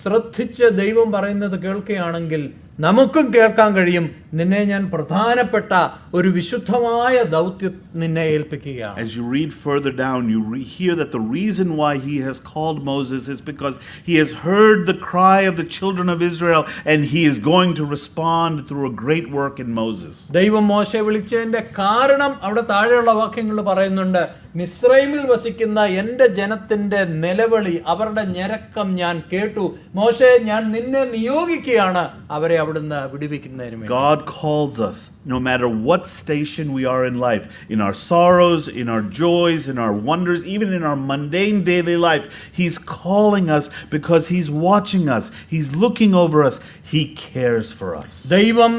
ശ്രദ്ധിച്ച് ദൈവം പറയുന്നത് കേൾക്കുകയാണെങ്കിൽ നമുക്കും കേൾക്കാൻ കഴിയും, നിന്നെ ഞാൻ പ്രധാനപ്പെട്ട ഒരു വിശുദ്ധമായ ദൗത്യം നിന്നെ ഏൽപ്പിക്കുകയാണ്. As you read further down, you hear that the reason why he has called Moses is because he has heard the cry of the children of Israel and he is going to respond through a great work in Moses. ദൈവം മോശയെ വിളിച്ചതിന്റെ കാരണം അവിടെ താഴെയുള്ള വാക്യങ്ങളിൽ പറയുന്നുണ്ട്. മിസ്രൈമിൽ വസിക്കുന്ന എൻ്റെ ജനത്തിന്റെ നിലവിളി, അവരുടെ ഞരക്കം ഞാൻ കേട്ടു. മോശെ, ഞാൻ നിന്നെ നിയോഗിക്കുകയാണ് അവരെ അവിടുന്ന് വിടുവിക്കുന്നതിന് വേണ്ടി. God calls us, no matter what station we are in life, in our sorrows, in our joys, in our wonders, even in our mundane daily life. He's calling us because He's watching us. He's looking over us. He cares for us. ദൈവം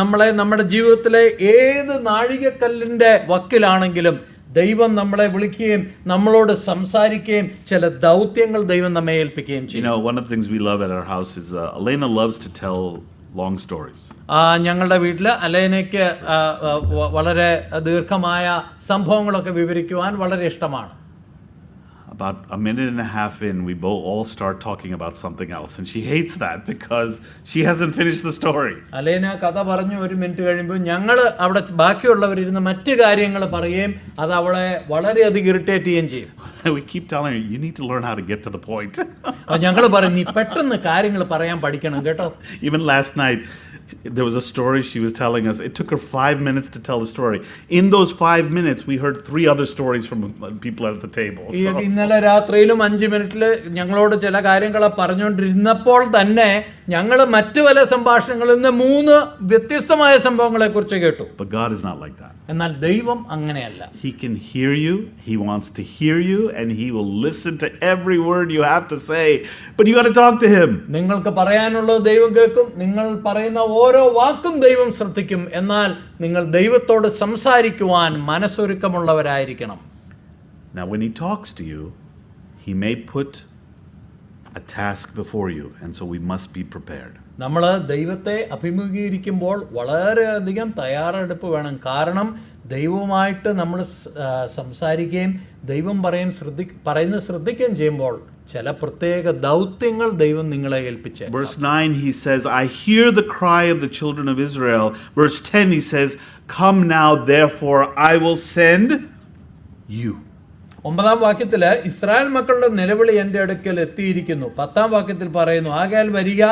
നമ്മളെ നമ്മുടെ ജീവിതത്തിലെ ഏത് നാഴികക്കല്ലിന്റെ വക്കിലാണെങ്കിലും ദൈവം നമ്മളെ വിളിക്കുകയും നമ്മളോട് സംസാരിക്കുകയും ചില ദൗത്യങ്ങൾ ദൈവം നമ്മെ ഏൽപ്പിക്കുകയും ചെയ്യും. One of the things we love at our house is Elena loves to tell long stories. ഞങ്ങളുടെ വീട്ടിൽ അലേനയ്ക്ക് വളരെ ദീർഘമായ സംഭവങ്ങളൊക്കെ വിവരിക്കുവാൻ വളരെ ഇഷ്ടമാണ്. About a minute and a half in, we both all start talking about something else, and she hates that because she hasn't finished the story. അലേന കഥ പറഞ്ഞു ഒരു മിനിറ്റ് കഴിയുമ്പോൾ ഞങ്ങൾ അവിടെ ബാക്കിയുള്ളവരിരുന്ന് മറ്റു കാര്യങ്ങൾ പറയുകയും അത് അവളെ വളരെയധികം ഇറിറ്റേറ്റ് ചെയ്യുകയും ചെയ്യും. We keep telling her, "You need to learn how to get to the point." ഞങ്ങൾ പറയും, നീ പെട്ടെന്ന് കാര്യങ്ങൾ പറയാൻ പഠിക്കണം കേട്ടോ. Even last night, there was a story she was telling us. It took her 5 minutes to tell the story. In those 5 minutes, we heard 3 other stories from people at the table. ഇന്നലെ രാത്രിയിലും 5 മിനിറ്റിൽ ഞങ്ങളോട് ചില കാര്യങ്ങൾ പറഞ്ഞുകൊണ്ടിരുന്നപ്പോൾ തന്നെ ഞങ്ങൾ മറ്റു പല സംഭാഷണങ്ങളിൽ നിന്ന് 3 വ്യത്യസ്തമായ സംഭവങ്ങളെ കുറിച്ച് കേട്ടു. But God is not like that. എന്നാൽ ദൈവം അങ്ങനെയല്ല. He can hear you. He wants to hear you, and He will listen to every word you have to say. But you got to talk to Him. നിങ്ങൾക്ക് പറയാനുള്ളത് ദൈവം കേൾക്കും. നിങ്ങൾ പറയുന്ന ഓരോ വാക്കും ദൈവം ശ്രദ്ധിക്കും. എന്നാൽ നിങ്ങൾ ദൈവത്തോട് സംസാരിക്കുവാൻ മനസ്സൊരുക്കമുള്ളവരായിരിക്കണം. Now, when He talks to you, He may put a task before you, and so we must be prepared. നമ്മൾ ദൈവത്തെ അഭിമുഖീകരിക്കുമ്പോൾ വളരെയധികം തയ്യാറെടുപ്പ് വേണം. കാരണം ദൈവവുമായിട്ട് നമ്മൾ സംസാരിക്കുകയും ദൈവം പറയുന്നത് ശ്രദ്ധിക്കുകയും ചെയ്യുമ്പോൾ ചില പ്രത്യേക ദൗത്യങ്ങൾ ദൈവം നിങ്ങളെ ഏൽപ്പിച്ചേ. Verse 9 he says, I hear the cry of the children of Israel. Verse 10 he says, come now therefore I will send you. 9-ാം വാക്യത്തില് ഇസ്രായേൽ മക്കളുടെ നിലവിളി എൻ്റെ അടുക്കൽ എത്തിയിരിക്കുന്നു. 10-ാം വാക്യത്തിൽ പറയുന്നു, ആകയാൽ വരിക,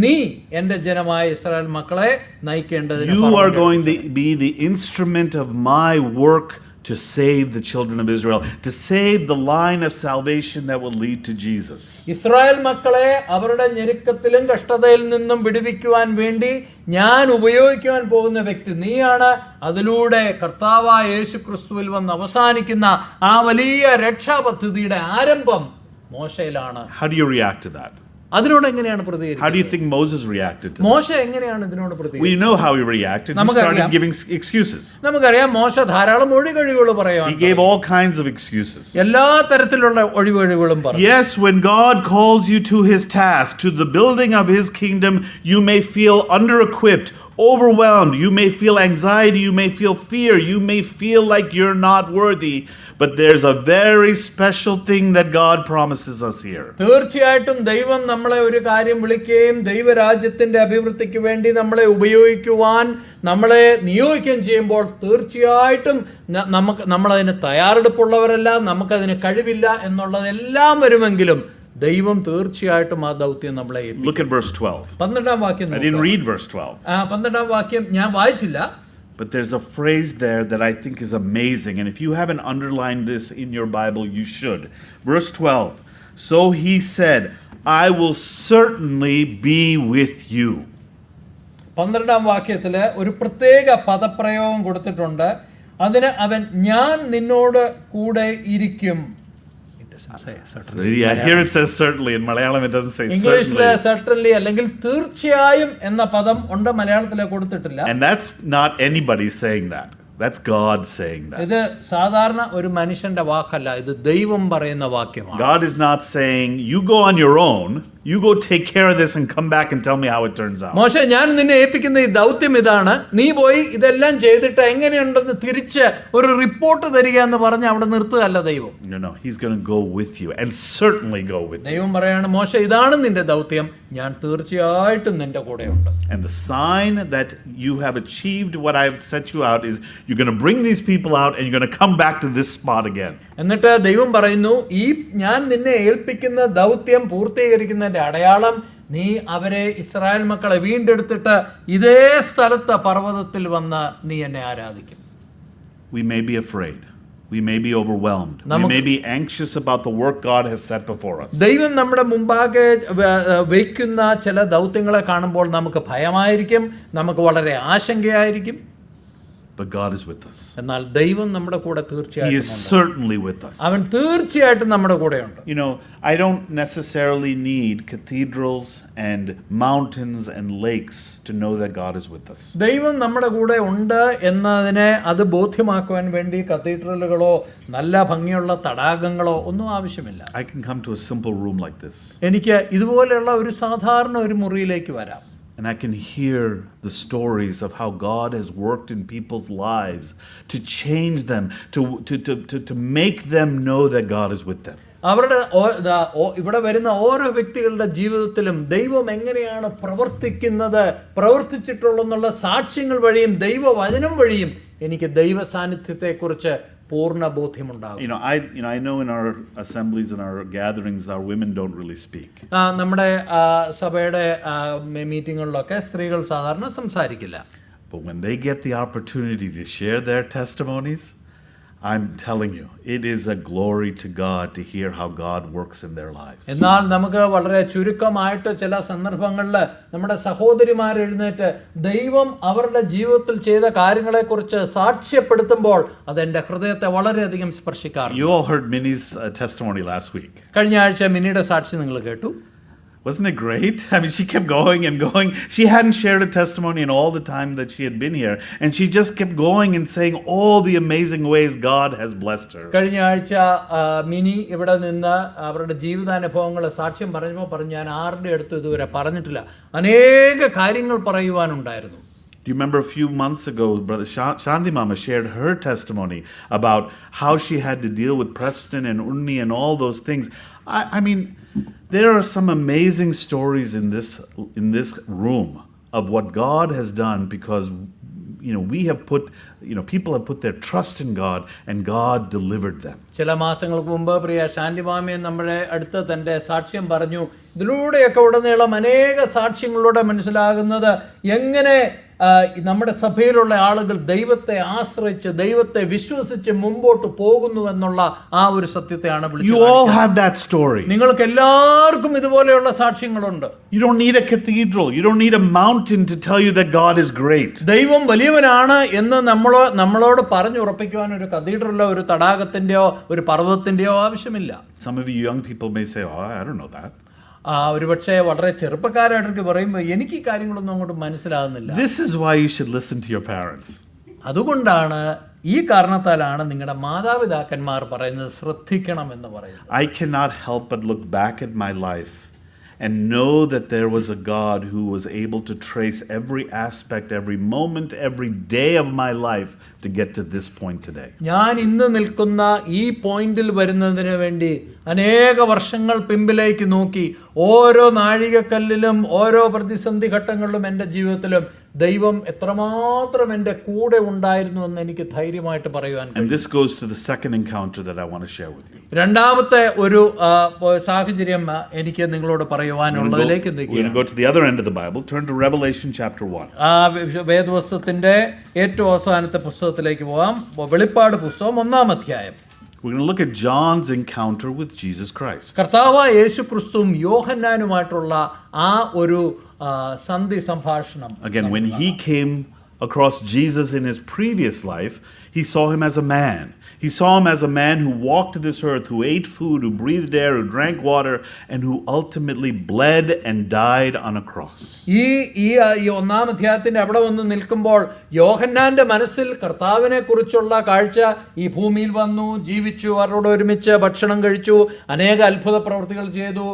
നീ എൻ്റെ ജനമായ ഇസ്രായേൽ മക്കളെ നയിക്കേണ്ടതിന്. You are going to be the instrument of my work to save the children of Israel, to save the line of salvation that will lead to Jesus. Israel മക്കളെ അവരുടെ ഞെരുക്കത്തിലും കഷ്ടതയിൽ നിന്നും വിടുവിക്കുവാൻ വേണ്ടി ഞാൻ ഉപയോഗിക്കുവാൻ പോകുന്ന വ്യക്തി നീയാണ്. അതിലൂടെ കർത്താവായ യേശു ക്രിസ്തുവിൽ വന്ന് അവസാനിക്കുന്ന ആ വലിയ രക്ഷാപദ്ധതിയുടെ ആരംഭം മോശയിലാണ്. How do you react to that? അതിനോട് എങ്ങനെയാണ് How do you പ്രതികരിക്കുന്നത്? think Moses reacted to that? മോശ എങ്ങനെയാണ് ഇതിനോട് We പ്രതികരിച്ചത്? know how he reacted. He started giving excuses. നമുക്കറിയാം, മോശ ധാരാളം ഒഴികഴിവുകൾ പറയാൻ. He gave all kinds of excuses. എല്ലാ തരത്തിലുള്ള ഒഴികഴിവുകളും പറഞ്ഞു. Yes, when God calls you to his task, to the building of his kingdom, you may feel under-equipped, overwhelmed, you may feel anxiety, you may feel fear, you may feel like you're not worthy, but there's a very special thing that God promises us here. തീർച്ചയായിട്ടും ദൈവം നമ്മളെ ഒരു കാര്യം വിളിക്കുകയും ദൈവരാജ്യത്തിന്റെ അഭിവൃദ്ധിക്ക് വേണ്ടി നമ്മളെ ഉപയോഗിക്കുവാൻ നമ്മളെ നിയോഗിക്കുകയും ചെയ്യുമ്പോൾ തീർച്ചയായിട്ടും നമ്മളതിന് തയ്യാറെടുപ്പുള്ളവരല്ല, നമുക്കതിന് കഴിവില്ല എന്നുള്ളതെല്ലാം വരുമെങ്കിലും ദൈവം തീർച്ചയായിട്ടും ആ ദൗത്യം നമ്മളെ ഏൽപ്പിക്കും. Look at verse 12. 12-ാം വാക്യം. I didn't read verse 12. 12-ാം വാക്യം ഞാൻ വായിച്ചില്ല. But there's a phrase there that I think is amazing. And if you haven't underlined this in your Bible, you should. Verse 12. So he said, I will certainly be with you. 12-ാം വാക്യത്തില് ഒരു പ്രത്യേക പദപ്രയോഗം കൊടുത്തിട്ടുണ്ട്. അതിന് അവൻ ഞാൻ നിന്നോട് കൂടെ ഇരിക്കും. Yeah, here it says certainly. In Malayalam it doesn't say ഇംഗ്ലീഷില് certainly. certainly അല്ലെങ്കിൽ തീർച്ചയായും എന്ന പദം ഉണ്ട്, മലയാളത്തിലെ കൊടുത്തിട്ടില്ല. And that's not anybody saying that. That's God saying that. ഇത് സാധാരണ ഒരു മനുഷ്യന്റെ വാക്കല്ല, ഇത് ദൈവം പറയുന്ന വാക്യമാണ്. God is not saying, you go on your own, you go take care of this and come back and tell me how it turns out. മോശെ, ഞാൻ നിന്നെ ഏൽപ്പിക്കുന്ന ഈ ദൗത്യം ഇതാണ്, നീ പോയി ഇതെല്ലാം ചെയ്തിട്ട് എങ്ങനെയുണ്ടെന്ന് തിരിച്ച് ഒരു റിപ്പോർട്ട് തരിക എന്ന് പറഞ്ഞ് അവിടെ നിർത്തുകയല്ല ദൈവം. No, he's going to go with you and certainly go with you. ദൈവം പറയാണ്, മോശെ ഇതാണ് നിന്റെ ദൗത്യം, ഞാൻ തീർച്ചയായിട്ടും നിന്റെ കൂടെയുണ്ട്. And the sign that you have achieved what I've set you out is you're going to bring these people out and you're going to come back to this spot again. എന്നിട്ട് ദൈവം പറയുന്നു, ഈ ഞാൻ നിന്നെ ഏൽപ്പിക്കുന്ന ദൗത്യം പൂർത്തീകരിക്കുന്നതിന്റെ അടയാളം നീ അവരെ ഇസ്രായേൽ മക്കളെ വീണ്ടെടുത്തിട്ട് ഇതേ സ്ഥലത്ത് പർവ്വതത്തിൽ വന്ന് നീ എന്നെ ആരാധിക്കും. We may be afraid. We may be overwhelmed. We may be anxious about the work God has set before us. ദൈവം നമ്മുടെ മുമ്പാകെ വയ്ക്കുന്ന ചില ദൗത്യങ്ങളെ കാണുമ്പോൾ നമുക്ക് ഭയമായിരിക്കും, നമുക്ക് വളരെ ആശങ്കയായിരിക്കും. But God is with us. എന്നാൽ ദൈവം നമ്മുടെ കൂടെ He തീർച്ചയായിട്ടും is certainly with us. അവൻ തീർച്ചയായിട്ടും നമ്മുടെ കൂടെയുണ്ട്. You know, I don't necessarily need cathedrals and mountains and lakes to know that God is with us. ദൈവം നമ്മുടെ കൂടെ ഉണ്ട് എന്നതിനെ അത് ബോധ്യമാക്കുവാൻ വേണ്ടി കത്തീഡ്രലുകളോ നല്ല ഭംഗിയുള്ള തടാകങ്ങളോ ഒന്നും ആവശ്യമില്ല. I can come to a simple room like this. എനിക്ക് ഇതുപോലെയുള്ള ഒരു സാധാരണ ഒരു മുറിയിലേക്ക് വരാം. And I can hear the stories of how God has worked in people's lives to change them, to make them know that God is with them. അവരുടെ ഇവിടെ വരുന്ന ഓരോ വ്യക്തികളുടെ ജീവിതത്തിലും ദൈവം എങ്ങനെയാണ് പ്രവർത്തിച്ചിട്ടുള്ളതെന്നുള്ള സാക്ഷ്യങ്ങൾ വഴിയും ദൈവവചനം വഴിയും എനിക്ക് ദൈവ സാന്നിധ്യത്തെക്കുറിച്ച് പൂർണ്ണ ബോധ്യമുണ്ടാകും. I know in our assemblies and our gatherings our women don't really speak. നമ്മുടെ സഭയുടെ മീറ്റിങ്ങുകളിലൊക്കെ സ്ത്രീകൾ സാധാരണ സംസാരിക്കില്ല. But when they get the opportunity to share their testimonies, I'm telling you, it is a glory to God to hear how God works in their lives. എന്നാൽ നമുക്ക് വളരെ ചുരുക്കമായിട്ട് ചില സന്ദർഭങ്ങളിൽ നമ്മുടെ സഹോദരിമാർ എഴുന്നേറ്റ് ദൈവം അവരുടെ ജീവിതത്തിൽ ചെയ്ത കാര്യങ്ങളെക്കുറിച്ച് സാക്ഷ്യപ്പെടുത്തുമ്പോൾ അത് എൻ്റെ ഹൃദയത്തെ വളരെയധികം സ്പർശിക്കാറുണ്ട്. You all heard Minnie's testimony last week. കഴിഞ്ഞ ആഴ്ച മിനിയുടെ സാക്ഷി നിങ്ങൾ കേട്ടു. Wasn't it great? I mean, she kept going and going. She hadn't shared a testimony in all the time that she had been here. And she just kept going and saying all the amazing ways God has blessed her. കഴിഞ്ഞ ആഴ്ച mini ഇവിടെ നിന്ന് അവരുടെ ജീവിതാനുഭവങ്ങൾ സാക്ഷ്യം പറഞ്ഞപ്പോൾ പറഞ്ഞു, ഞാൻ ആരുടെ അടുത്ത് ഇതുവരെ പറഞ്ഞിട്ടില്ല, അനേക കാര്യങ്ങൾ പറയുവാനുണ്ടായിരുന്നു. Do you remember a few months ago, Brother Shanti Mama shared her testimony about how she had to deal with Preston and Unni and all those things? I mean, there are some amazing stories in this room of what God has done because we have put, people have put their trust in God and God delivered them. ചില മാസങ്ങൾക്ക് മുമ്പ് പ്രിയ ശാന്തിമാമയെ നമ്മുടെ അടുത്ത് തൻ്റെ സാക്ഷ്യം പറഞ്ഞു. ഇതിലൂടെയൊക്കെ ഉടനീളം അനേക സാക്ഷ്യങ്ങളിലൂടെ മനസ്സിലാകുന്നത് എങ്ങനെ നമ്മുടെ സഭയിലുള്ള ആളുകൾ ദൈവത്തെ ആശ്രയിച്ച് ദൈവത്തെ വിശ്വസിച്ച് മുമ്പോട്ട് പോകുന്നു എന്നുള്ള ആ ഒരു സത്യത്തെയാണ് വിളിച്ചത്. You all have that story. നിങ്ങൾക്ക് എല്ലാവർക്കും ഇതുപോലെയുള്ള സാക്ഷ്യങ്ങളുണ്ട്. You don't need a cathedral. You don't need a mountain to tell you that God is great. ദൈവം വലിയവനാണ് എന്ന് നമ്മളോട് പറഞ്ഞുറപ്പിക്കുവാൻ ഒരു കത്തീഡ്രലോ ഒരു തടാകത്തിന്റെയോ ഒരു പർവ്വതത്തിന്റെയോ ആവശ്യമില്ല. Some of you young people may say, "Oh, I don't know that." ഒരുപക്ഷെ വളരെ ചെറുപ്പക്കാരായിട്ടൊക്കെ പറയുമ്പോൾ എനിക്ക് ഈ കാര്യങ്ങളൊന്നും അങ്ങോട്ട് മനസ്സിലാകുന്നില്ല. This is why you should listen to your parents. അതുകൊണ്ടാണ് ഈ കാരണത്താലാണ് നിങ്ങളുടെ മാതാപിതാക്കന്മാർ പറയുന്നത് ശ്രദ്ധിക്കണം എന്ന് പറയുന്നത്. I cannot help but look back at my life and know that there was a God who was able to trace every aspect, every moment, every day of my life to get to this point today. ഞാൻ ഇന്ന് നിൽക്കുന്ന ഈ പോയിന്റിൽ വരുന്നതിന് വേണ്ടി അനേക വർഷങ്ങൾ പിമ്പിലേക്ക് നോക്കി ഓരോ നാഴികക്കല്ലിലും ഓരോ പ്രതിസന്ധി ഘട്ടങ്ങളിലും എൻ്റെ ജീവിതത്തിലും ദൈവം എത്രമാത്രം എൻ്റെ കൂടെ ഉണ്ടായിരുന്നു എന്ന് എനിക്ക് ധൈര്യമായിട്ട് പറയുവാൻ കഴിയും. And this goes to the second encounter that I want to share with you. രണ്ടാമത്തെ ഒരു സാഹചര്യം എനിക്ക് നിങ്ങളോട് പറയുവാനുള്ളതിലേക്ക് We're going to go to the other end of the Bible. Turn to Revelation chapter 1. വേദപുസ്തകത്തിന്റെ ഏറ്റവും അവസാനത്തെ പുസ്തകത്തിലേക്ക് പോകാം. വെളിപ്പാട് പുസ്തകം 1-ാം അധ്യായം. We're going to look at John's encounter with Jesus Christ. കർത്താവായ യേശുക്രിസ്തുവും യോഹന്നാനുമായിട്ടുള്ള ആ ഒരു സന്ധി സംഭാഷണം. Again, when he came across Jesus in his previous life, he saw him as a man. He saw him as a man who walked this earth, who ate food, who breathed air, who drank water, and who ultimately bled and died on a cross. ഈ 1-ാം അധ്യായത്തിന്റെ അവിടെ വന്ന് നിൽക്കുമ്പോൾ യോഹന്നാന്റെ മനസ്സിൽ കർത്താവിനെ കുറിച്ചുള്ള കാഴ്ച ഈ ഭൂമിയിൽ വന്നു, ജീവിച്ചു, അവരോട് ഒരുമിച്ച് ഭക്ഷണം കഴിച്ചു, അനേക അത്ഭുത പ്രവൃത്തികൾ ചെയ്തു,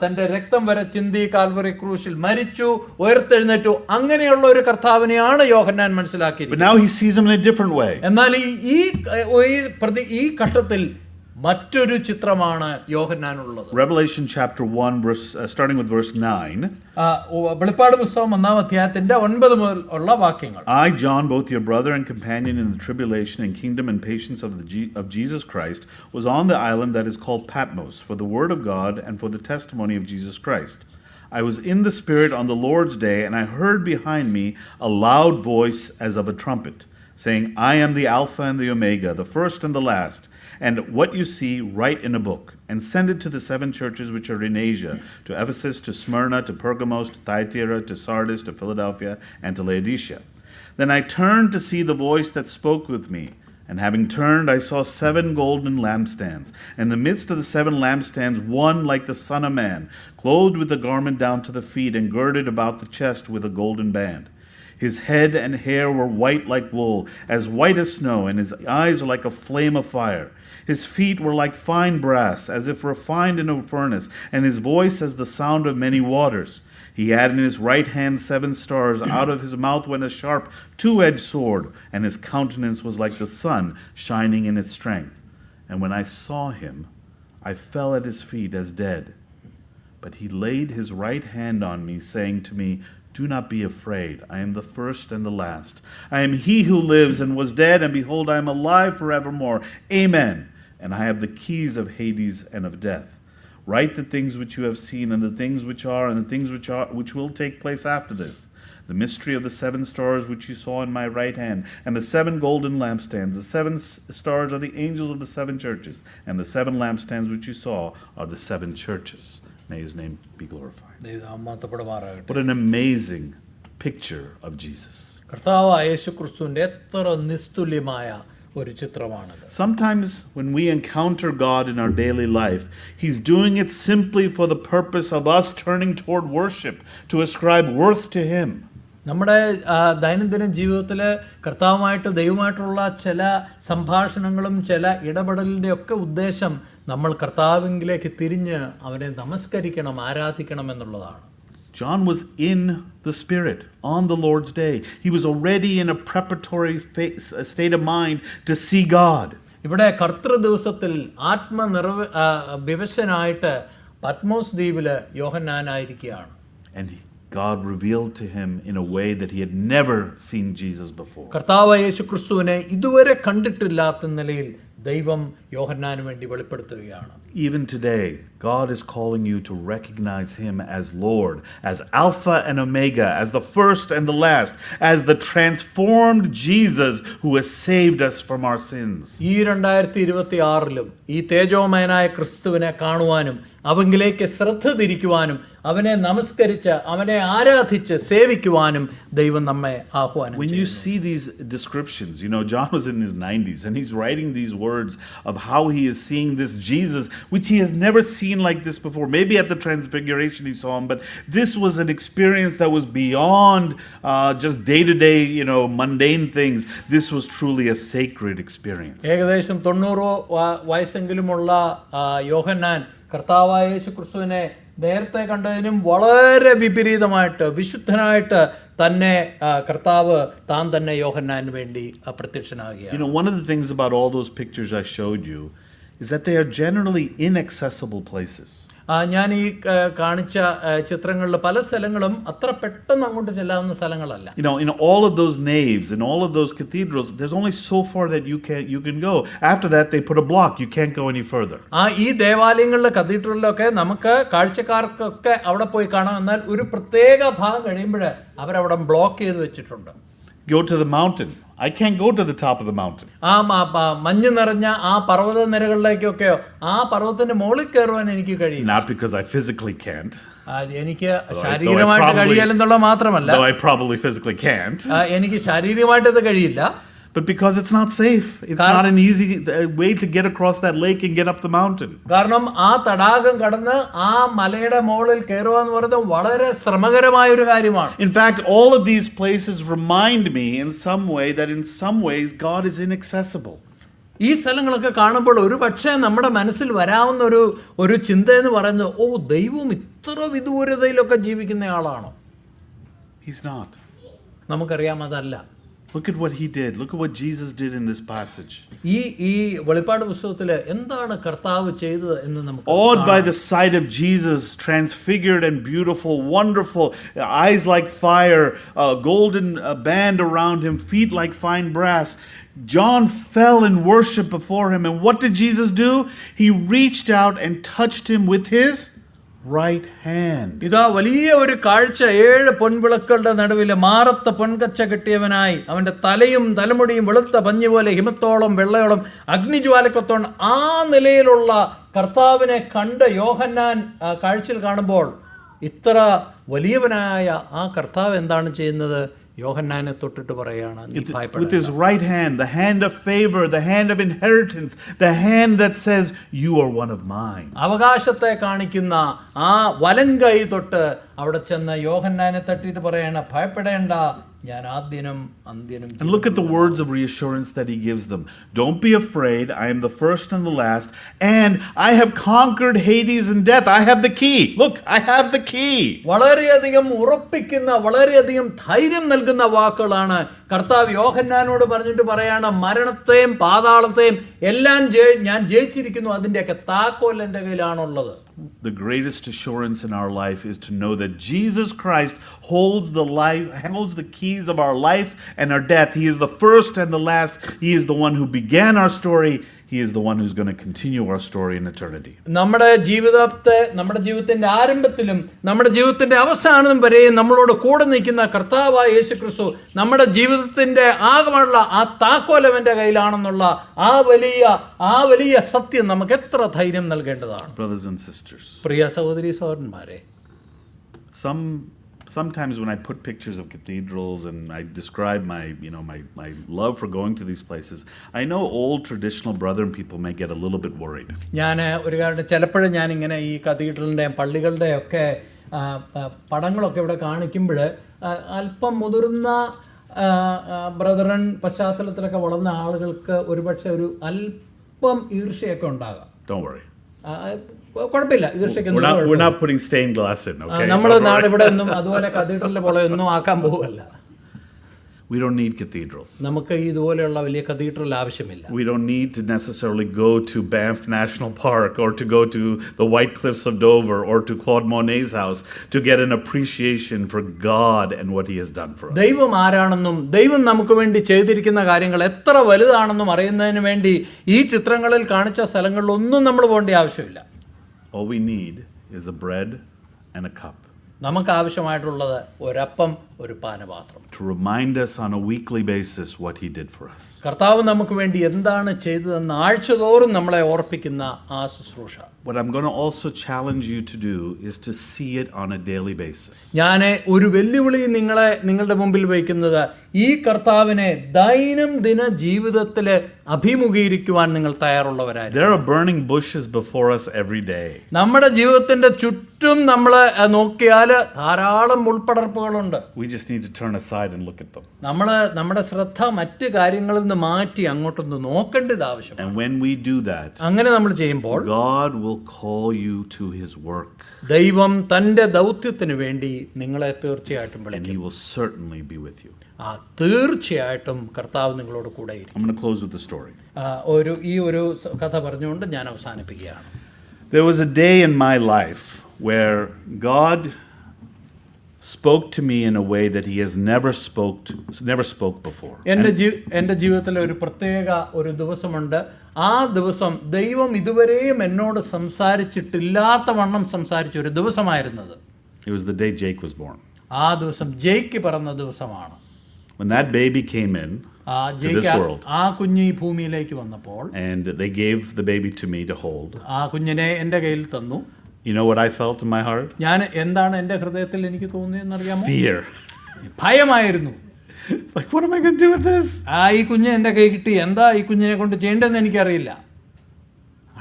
തന്റെ രക്തം വരെ ചിന്തി, കാൽവറി ക്രൂശിൽ മരിച്ചു, ഉയർത്തെഴുന്നേറ്റു. അങ്ങനെയുള്ള ഒരു കർത്താവിനെയാണ് യോഹന്നാൻ മനസ്സിലാക്കിയത്. But now he sees him in a different way. എന്നാൽ ഈ ഘട്ടത്തിൽ മറ്റൊരു ചിത്രമാണ് യോഹന്നാനുള്ളത്. Revelation chapter 1 starting with verse 9. വെളിപ്പാട് പുസ്തകം 1-ാം അധ്യായത്തിന്റെ 9 മുതൽ ഉള്ള വാക്യങ്ങൾ. I, John, both your brother and companion in the tribulation and kingdom and patience of Jesus Christ, was on the island that is called Patmos for the word of God and for the testimony of Jesus Christ. I was in the Spirit on the Lord's day, and I heard behind me a loud voice as of a trumpet, saying, I am the Alpha and the Omega, the first and the last. And what you see, write in a book, and send it to the 7 churches which are in Asia, to Ephesus, to Smyrna, to Pergamos, to Thyatira, to Sardis, to Philadelphia, and to Laodicea. Then I turned to see the voice that spoke with me. And having turned, I saw 7 golden lampstands. In the midst of the 7 lampstands, one like the Son of Man, clothed with a garment down to the feet, and girded about the chest with a golden band. His head and hair were white like wool, as white as snow, and his eyes were like a flame of fire. His feet were like fine brass, as if refined in a furnace, and his voice as the sound of many waters. He had in his right hand 7 stars. Out of his mouth went a sharp 2-edged sword, and his countenance was like the sun shining in its strength. And when I saw him, I fell at his feet as dead. But he laid his right hand on me, saying to me, Do not be afraid. I am the first and the last. I am he who lives and was dead, and behold, I am alive forevermore. Amen. And I have the keys of Hades and of death. Write the things which you have seen, and the things which are, and the things which will take place after this. The mystery of the 7 stars which you saw in my right hand, and the 7 golden lampstands. The 7 stars are the angels of the 7 churches, and the 7 lampstands which you saw are the 7 churches. May his name be glorified. What an amazing picture of Jesus. കർത്താവായ യേശുക്രിസ്തുവിന്റെ എത്ര നിസ്തുല്യമായ ഒരു ചിത്രമാണത്. Sometimes when we encounter God in our daily life, he's doing it simply for the purpose of us turning toward worship, to ascribe worth to him. നമ്മുടെ ദൈനംദിന ജീവിതത്തിൽ കർത്താവുമായിട്ട് ദൈവമായിട്ടുള്ള ചില സംഭാഷണങ്ങളും ചില ഇടപെടലിൻ്റെ ഒക്കെ ഉദ്ദേശം നമ്മൾ കർത്താവിലേക്ക് തിരിഞ്ഞ് അവനെ നമസ്കരിക്കണം, ആരാധിക്കണം എന്നുള്ളതാണ്. John was in the Spirit on the Lord's day. He was already in a preparatory state of mind to see God. ഇവിടെ കർത്തൃ ദിവസത്തിൽ വിവശനായിട്ട് Patmos ദ്വീപില് യോഹന്നാനായിരിക്കുകയാണ്. And God revealed to him in a way that he had never seen Jesus before. കർത്താവ് യേശു ക്രിസ്തുവിനെ ഇതുവരെ കണ്ടിട്ടില്ലാത്ത നിലയിൽ ദൈവം യോഹന്നാന് വേണ്ടി വെളിപ്പെടുത്തുകയാണ്. Even today, God is calling you to recognize him as Lord, as Alpha and Omega, as the first and the last, as the transformed Jesus who has saved us from our sins. ഈ 2026 ഈ തേജോമയനായ ക്രിസ്തുവിനെ കാണുവാനും അവങ്കിലേക്ക് ശ്രദ്ധ തിരിക്കുവാനും അവനെ നമസ്കരിച്ച് അവനെ ആരാധിച്ച് സേവിക്കുവാനും ദൈവം നമ്മെ ആഹ്വാനം ചെയ്യുന്നു. When you see these descriptions, John was in his 90s and he's writing these words of how he is seeing this Jesus, which he has never seen like this before. Maybe at the Transfiguration he saw him, but this was an experience that was beyond just day-to-day, mundane things. This was truly a sacred experience. ഏകദേശം 90 വയസ്സെങ്കിലുമുള്ള യോഹന്നാൻ കർത്താവായ യേശു ക്രിസ്തുവിനെ നേരത്തെ കണ്ടതിനും വളരെ വിപരീതമായിട്ട് വിശുദ്ധനായിട്ട് തന്നെ കർത്താവ് താൻ തന്നെ യോഹന്നാന് വേണ്ടി പ്രത്യക്ഷനാകുകയാണ്. One of the things about all those pictures I showed you is that they are generally inaccessible places. ഞാൻ ഈ കാണിച്ച ചിത്രങ്ങളിൽ പല സ്ഥലങ്ങളും അത്ര പെട്ടെന്ന് അങ്ങോട്ട് ചെല്ലാവുന്ന സ്ഥലങ്ങളല്ല. In all of those naves, in all of those cathedrals, there's only so far that you can go. After that, they put a block. You can't go any further. ഈ ദേവാലയങ്ങളിലെ കത്തീഡ്രലിലൊക്കെ നമുക്ക് കാഴ്ചക്കാർക്കൊക്കെ അവിടെ പോയി കാണാം. എന്നാൽ ഒരു പ്രത്യേക ഭാഗം കഴിയുമ്പോൾ അവരവിടെ ബ്ലോക്ക് ചെയ്ത് വെച്ചിട്ടുണ്ട്. Go to the mountain. I can't go to the top of the mountain. മഞ്ഞ് നിറഞ്ഞ ആ പർവ്വത നിരകളിലേക്കൊക്കെയോ ആ പർവ്വതത്തിന്റെ മുകളിൽ കയറുവാൻ എനിക്ക് കഴിയില്ല. Not because I physically can't. എനിക്ക് ശാരീരികമായിട്ട് കഴിയില്ലെന്നുള്ള മാത്രമല്ല, though I probably physically can't. എനിക്ക് ശാരീരികമായിട്ട് അത് കഴിയില്ല. But because it's not safe. It's not an easy way to get across that lake and get up the mountain. കാരണം ആ തടാകം കടന്ന് ആ മലയുടെ മുകളിൽ കയറുക എന്ന് പറയുന്നത് വളരെ ശ്രമകരമായ ഒരു കാര്യമാണ്. In fact, all of these places remind me in some way that in some ways God is inaccessible. ഈ സ്ഥലങ്ങളൊക്കെ കാണുമ്പോൾ ഒരു പക്ഷേ നമ്മുടെ മനസ്സിൽ വരാവുന്ന ഒരു ചിന്ത എന്ന് പറയുന്നത്, ദൈവം ഇത്ര വിദൂരതയിലൊക്കെ ജീവിക്കുന്ന ആളാണോ? He's not. നമുക്കറിയാം അതല്ല. Look at what he did. Look at what Jesus did in this passage. ഈ വെളിപ്പാട് പുസ്തകത്തിൽ എന്താണ് കർത്താവ് ചെയ്തത് എന്ന് നമുക്ക് awed by the sight of Jesus, transfigured and beautiful, wonderful, eyes like fire, a golden band around him, feet like fine brass. John fell in worship before him. And what did Jesus do? He reached out and touched him with his right hand. ഇതാ വലിയ ഒരു കാഴ്ച. 7 പൊൻവിളക്കുകളുടെ നടുവിലെ മാറത്ത പൊൻകച്ച കെട്ടിയവനായി അവന്റെ തലയും തലമുടിയും വെളുത്ത പഞ്ഞി പോലെ ഹിമത്തോളം വെള്ളയോളം അഗ്നിജ്വാലക്കത്തോളം ആ നിലയിലുള്ള കർത്താവിനെ കണ്ട് യോഹന്നാൻ കാഴ്ചയിൽ കാണുമ്പോൾ ഇത്ര വലിയവനായ ആ കർത്താവ് എന്താണ് ചെയ്യുന്നത്? യോഹന്നാനെ തൊട്ടിട്ട് പറയാണ്, with his right hand, the hand of favor, the hand of inheritance, the hand that says you are one of mine. അവകാശത്തെ കാണിക്കുന്ന ആ വലങ്കൈ തൊട്ട് അവിടെ ചെന്ന് യോഹന്നാനെ തട്ടിയിട്ട് പറയാണ്, ഭയപ്പെടേണ്ട, ഞാൻ ആദ്യനും അന്ത്യനും. And look at the words of reassurance that he gives them. Don't be afraid. I am the first and the last, and I have conquered Hades and death. I have the key. Look, I have the key. വളരെയധികം ഉറപ്പിക്കുന്ന, വളരെയധികം ധൈര്യം നൽകുന്ന വാക്കുകളാണ് കർത്താവ് യോഹന്നാനോട് പറഞ്ഞിട്ട് പറയാണ്, മരണത്തെയും പാതാളത്തെയും എല്ലാം ഞാൻ ജയിച്ചിരിക്കുന്നു, അതിൻ്റെയൊക്കെ താക്കോൽ എൻ്റെ കയ്യിലാണുള്ളത്. The greatest assurance in our life is to know that Jesus Christ holds the keys of our life and our death. He is the first and the last. He is the one who began our story. He is the one who's going to continue our story in eternity. നമ്മുടെ ജീവിതത്തിന്റെ ആരംഭത്തിലും നമ്മുടെ ജീവിതത്തിന്റെ അവസാനം വരെയും നമ്മളോട് കൂടെ നിൽക്കുന്ന കർത്താവായ യേശു ക്രിസ്തു നമ്മുടെ ജീവിതത്തിന്റെ ആകെയുള്ള ആ താക്കോലവന്റെ കയ്യിലാണെന്നുള്ള ആ വലിയ സത്യം നമുക്ക് എത്ര ധൈര്യം നൽകേണ്ടതാണ്. Brothers and sisters, പ്രിയ സഹോദരീ സഹോദരന്മാരെ, sometimes when I put pictures of cathedrals and I describe my love for going to these places, I know old traditional brethren people may get a little bit worried. ഞാൻ ഒരു കാരണം ചിലപ്പോഴും ഞാനിങ്ങനെ ഈ കത്തീഡ്രലിൻ്റെയും പള്ളികളുടെയും ഒക്കെ പടങ്ങളൊക്കെ ഇവിടെ കാണിക്കുമ്പോൾ അല്പം മുതിർന്ന ബ്രദറൻ പശ്ചാത്തലത്തിലൊക്കെ വളർന്ന ആളുകൾക്ക് ഒരുപക്ഷെ ഒരു അല്പം ഈർഷ്യയൊക്കെ ഉണ്ടാകാം. Don't worry. കുഴപ്പമില്ല, ഈർഷ്യക്കൊന്നും We're not putting stained glass in, okay? നമ്മൾ നാളെ ഇവിടെ ഒന്നും അതുപോലെ കത്തീഡ്രലിലെ പോലെ ഒന്നും ആക്കാൻ പോവുമല്ല. We don't need cathedrals. നമുക്ക് ഇതുപോലെയുള്ള വലിയ കത്തീഡ്രൽ ആവശ്യമില്ല. We don't need to necessarily go to Banff National Park or to go to the White Cliffs of Dover or to Claude Monet's house to get an appreciation for God and what He has done for us. ദൈവം ആരാണെന്നും ദൈവം നമുക്ക് വേണ്ടി ചെയ്തിരിക്കുന്ന കാര്യങ്ങൾ എത്ര വലുതാണെന്നും അറിയുന്നതിന് വേണ്ടി ഈ ചിത്രങ്ങളിൽ കാണിച്ച സ്ഥലങ്ങളിലൊന്നും നമ്മൾ പോകേണ്ട ആവശ്യമില്ല. All we need is a bread and a cup. നമുക്ക് ആവശ്യമായിട്ടുള്ളത് ഒരപ്പം, ഒരു പാനപാത്രം. To remind us on a weekly basis what He did for us. കർത്താവ് നമുക്ക് വേണ്ടി എന്താണ് ചെയ്തതെന്ന് ആഴ്ചതോറും നമ്മളെ ഓർപ്പിക്കുന്ന ആ ശുശ്രൂഷ. What I'm going to also challenge you to do is to see it on a daily basis. ഞാൻ ഒരു വെല്ലുവിളി നിങ്ങളുടെ മുമ്പിൽ വയ്ക്കുന്നത് ഈ കർത്താവിനെ ദൈനംദിന ജീവിതത്തിൽ അഭിമുഖീകരിക്കുവാൻ നിങ്ങൾ തയ്യാറുള്ളവരായി. There are burning bushes before us every day. നമ്മുടെ ജീവിതത്തിന്റെ ചുറ്റും നമ്മൾ നോക്കിയാൽ ധാരാളം മുൾപടർപ്പുകളുണ്ട്. We just need to turn aside and look at them. നമ്മുടെ ശ്രദ്ധ മറ്റ് കാര്യങ്ങളിൽ നിന്ന് മാറ്റി അങ്ങോട്ടൊന്ന് നോക്കേണ്ടത് ആവശ്യമാണ്. And when we do that, അങ്ങനെ നമ്മൾ ചെയ്യുമ്പോൾ God will call you to His work. ദൈവം തന്റെ ദൗത്യത്തിന് വേണ്ടി നിങ്ങളെ തീർച്ചയായിട്ടും And വിളിക്കും. He will certainly be with you. തീർച്ചയായിട്ടും കർത്താവ് നിങ്ങളോട് കൂടെ ഇരിക്കും. I'm going to close with the story. ഈ ഒരു കഥ പറഞ്ഞുകൊണ്ട് ഞാൻ അവസാനിപ്പിക്കുകയാണ്. There was a day in my life where God spoke to me in a way that He has never spoke before. എൻ്റെ ജീവിതത്തിലെ ഒരു പ്രത്യേക ഒരു ദിവസമുണ്ട്. ആ ദിവസം ദൈവം ഇതുവരെയും എന്നോട് സംസാരിച്ചിട്ടില്ലാത്ത വണ്ണം സംസാരിച്ച ഒരു ദിവസമായിരുന്നത്. It was the day Jake was born. ആ ദിവസം ജേക്ക് പിറന്ന ദിവസമാണ്. When that baby came in to this world, ആ കുഞ്ഞ് ഈ ഭൂമിയിലേക്ക് വന്നപ്പോൾ, and they gave the baby to me to hold, ആ കുഞ്ഞിനെ എൻ്റെ കയ്യിൽ തന്നു. you know what I felt in my heart? ഞാൻ എന്താണ് എൻ്റെ ഹൃദയത്തിൽ എനിക്ക് തോന്നിയെന്നറിയാമോ? Fear. ഭയമായിരുന്നു. It's like, what am I going to do with this? ഈ കുഞ്ഞ് എൻ്റെ കൈ കിട്ടി, എന്താ ഈ കുഞ്ഞിനെ കൊണ്ട് ചെയ്യേണ്ടതെന്ന് എനിക്കറിയില്ല.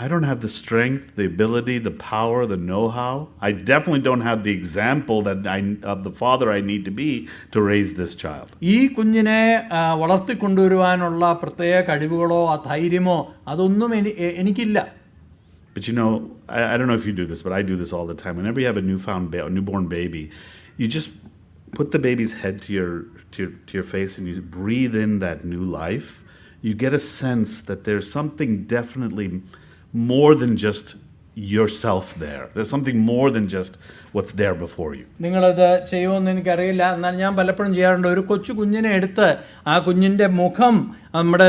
I don't have the strength, the ability, the power, the know-how. I definitely don't have the example of the father I need to be to raise this child. ഈ കുഞ്ഞിനെ വളർത്തിക്കൊണ്ടുവരുവാനുള്ള പ്രത്യേക കഴിവുകളോ ആ ധൈര്യമോ അതൊന്നും എനിക്കില്ല. But you know, I don't know if you do this, but I do this all the time. Whenever you have a newborn baby, you just put the baby's head to your face and you breathe in that new life. You get a sense that there's something definitely more than just yourself there. There's something more than just what's there before you. നിങ്ങളത് ചെയ്യുമെന്ന് എനിക്കറിയില്ല. എന്നാൽ ഞാൻ പലപ്പോഴും ചെയ്യാറുണ്ട്. ഒരു കൊച്ചു കുഞ്ഞിനെ എടുത്ത് ആ കുഞ്ഞിൻ്റെ മുഖം നമ്മുടെ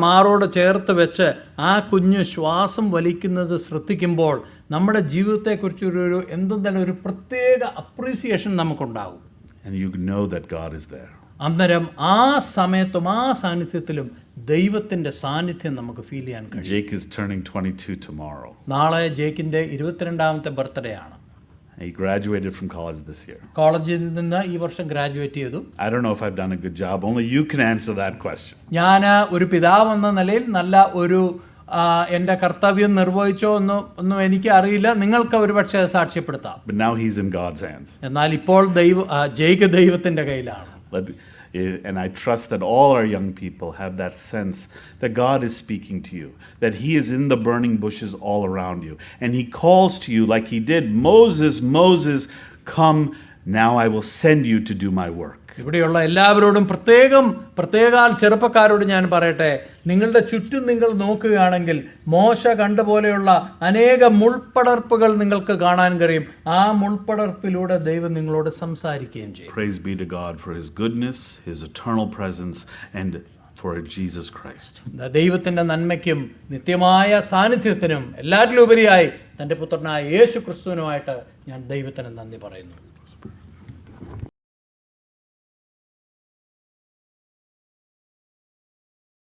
മാറോട് ചേർത്ത് വെച്ച് ആ കുഞ്ഞ് ശ്വാസം വലിക്കുന്നത് ശ്രദ്ധിക്കുമ്പോൾ നമ്മുടെ ജീവിതത്തെക്കുറിച്ചൊരു എന്തെങ്കിലും ഒരു പ്രത്യേക appreciation നമുക്കുണ്ടാകും. And you know that God is there. അന്നേരം ആ സമയത്തും ആ സാന്നിധ്യത്തിലും ദൈവത്തിന്റെ സാന്നിധ്യം നമുക്ക് ഫീൽ ചെയ്യാൻ കഴിയും. Jake is turning 22 tomorrow. നാളെ ജേക്കിന്റെ 22ാമത്തെ ബർത്ത്ഡേ ആണ്. He graduated from college this year. കോളേജിൽ നിന്ന് ഈ വർഷം ഗ്രാജുവേറ്റ് ചെയ്തു. I don't know if I've done a good job. Only you can answer that question. ഞാൻ ഒരു പിതാവ് എന്ന നിലയിൽ നല്ല ഒരു എൻ്റെ കർത്തവ്യം നിർവഹിച്ചോ ഒന്നും എനിക്ക് അറിയില്ല. നിങ്ങൾക്ക് ഒരു പക്ഷേ സാക്ഷ്യപ്പെടുത്താം. But now he's in God's hands. എന്നാൽ ഇപ്പോൾ ജേക്ക് ദൈവത്തിന്റെ കയ്യിലാണ്. And I trust that all our young people have that sense that God is speaking to you, that He is in the burning bushes all around you. And He calls to you like He did, Moses, come, now I will send you to do my work. ഇവിടെയുള്ള എല്ലാവരോടും പ്രത്യേകാൽ ചെറുപ്പക്കാരോട് ഞാൻ പറയട്ടെ, നിങ്ങളുടെ ചുറ്റും നിങ്ങൾ നോക്കുകയാണെങ്കിൽ മോശ കണ്ട പോലെയുള്ള അനേക മുൾപടർപ്പുകൾ നിങ്ങൾക്ക് കാണാൻ കഴിയും. ആ മുൾപടർപ്പിലൂടെ ദൈവം നിങ്ങളോട് സംസാരിക്കുകയും ചെയ്യും. Praise be to God for His goodness, His eternal presence, and for Jesus Christ. ദൈവത്തിന്റെ നന്മയ്ക്കും നിത്യമായ സാന്നിധ്യത്തിനും എല്ലാറ്റിലും ഉപരിയായി തന്റെ പുത്രനായ യേശു ക്രിസ്തുവിനുമായിട്ട് ഞാൻ ദൈവത്തിന് നന്ദി പറയുന്നു.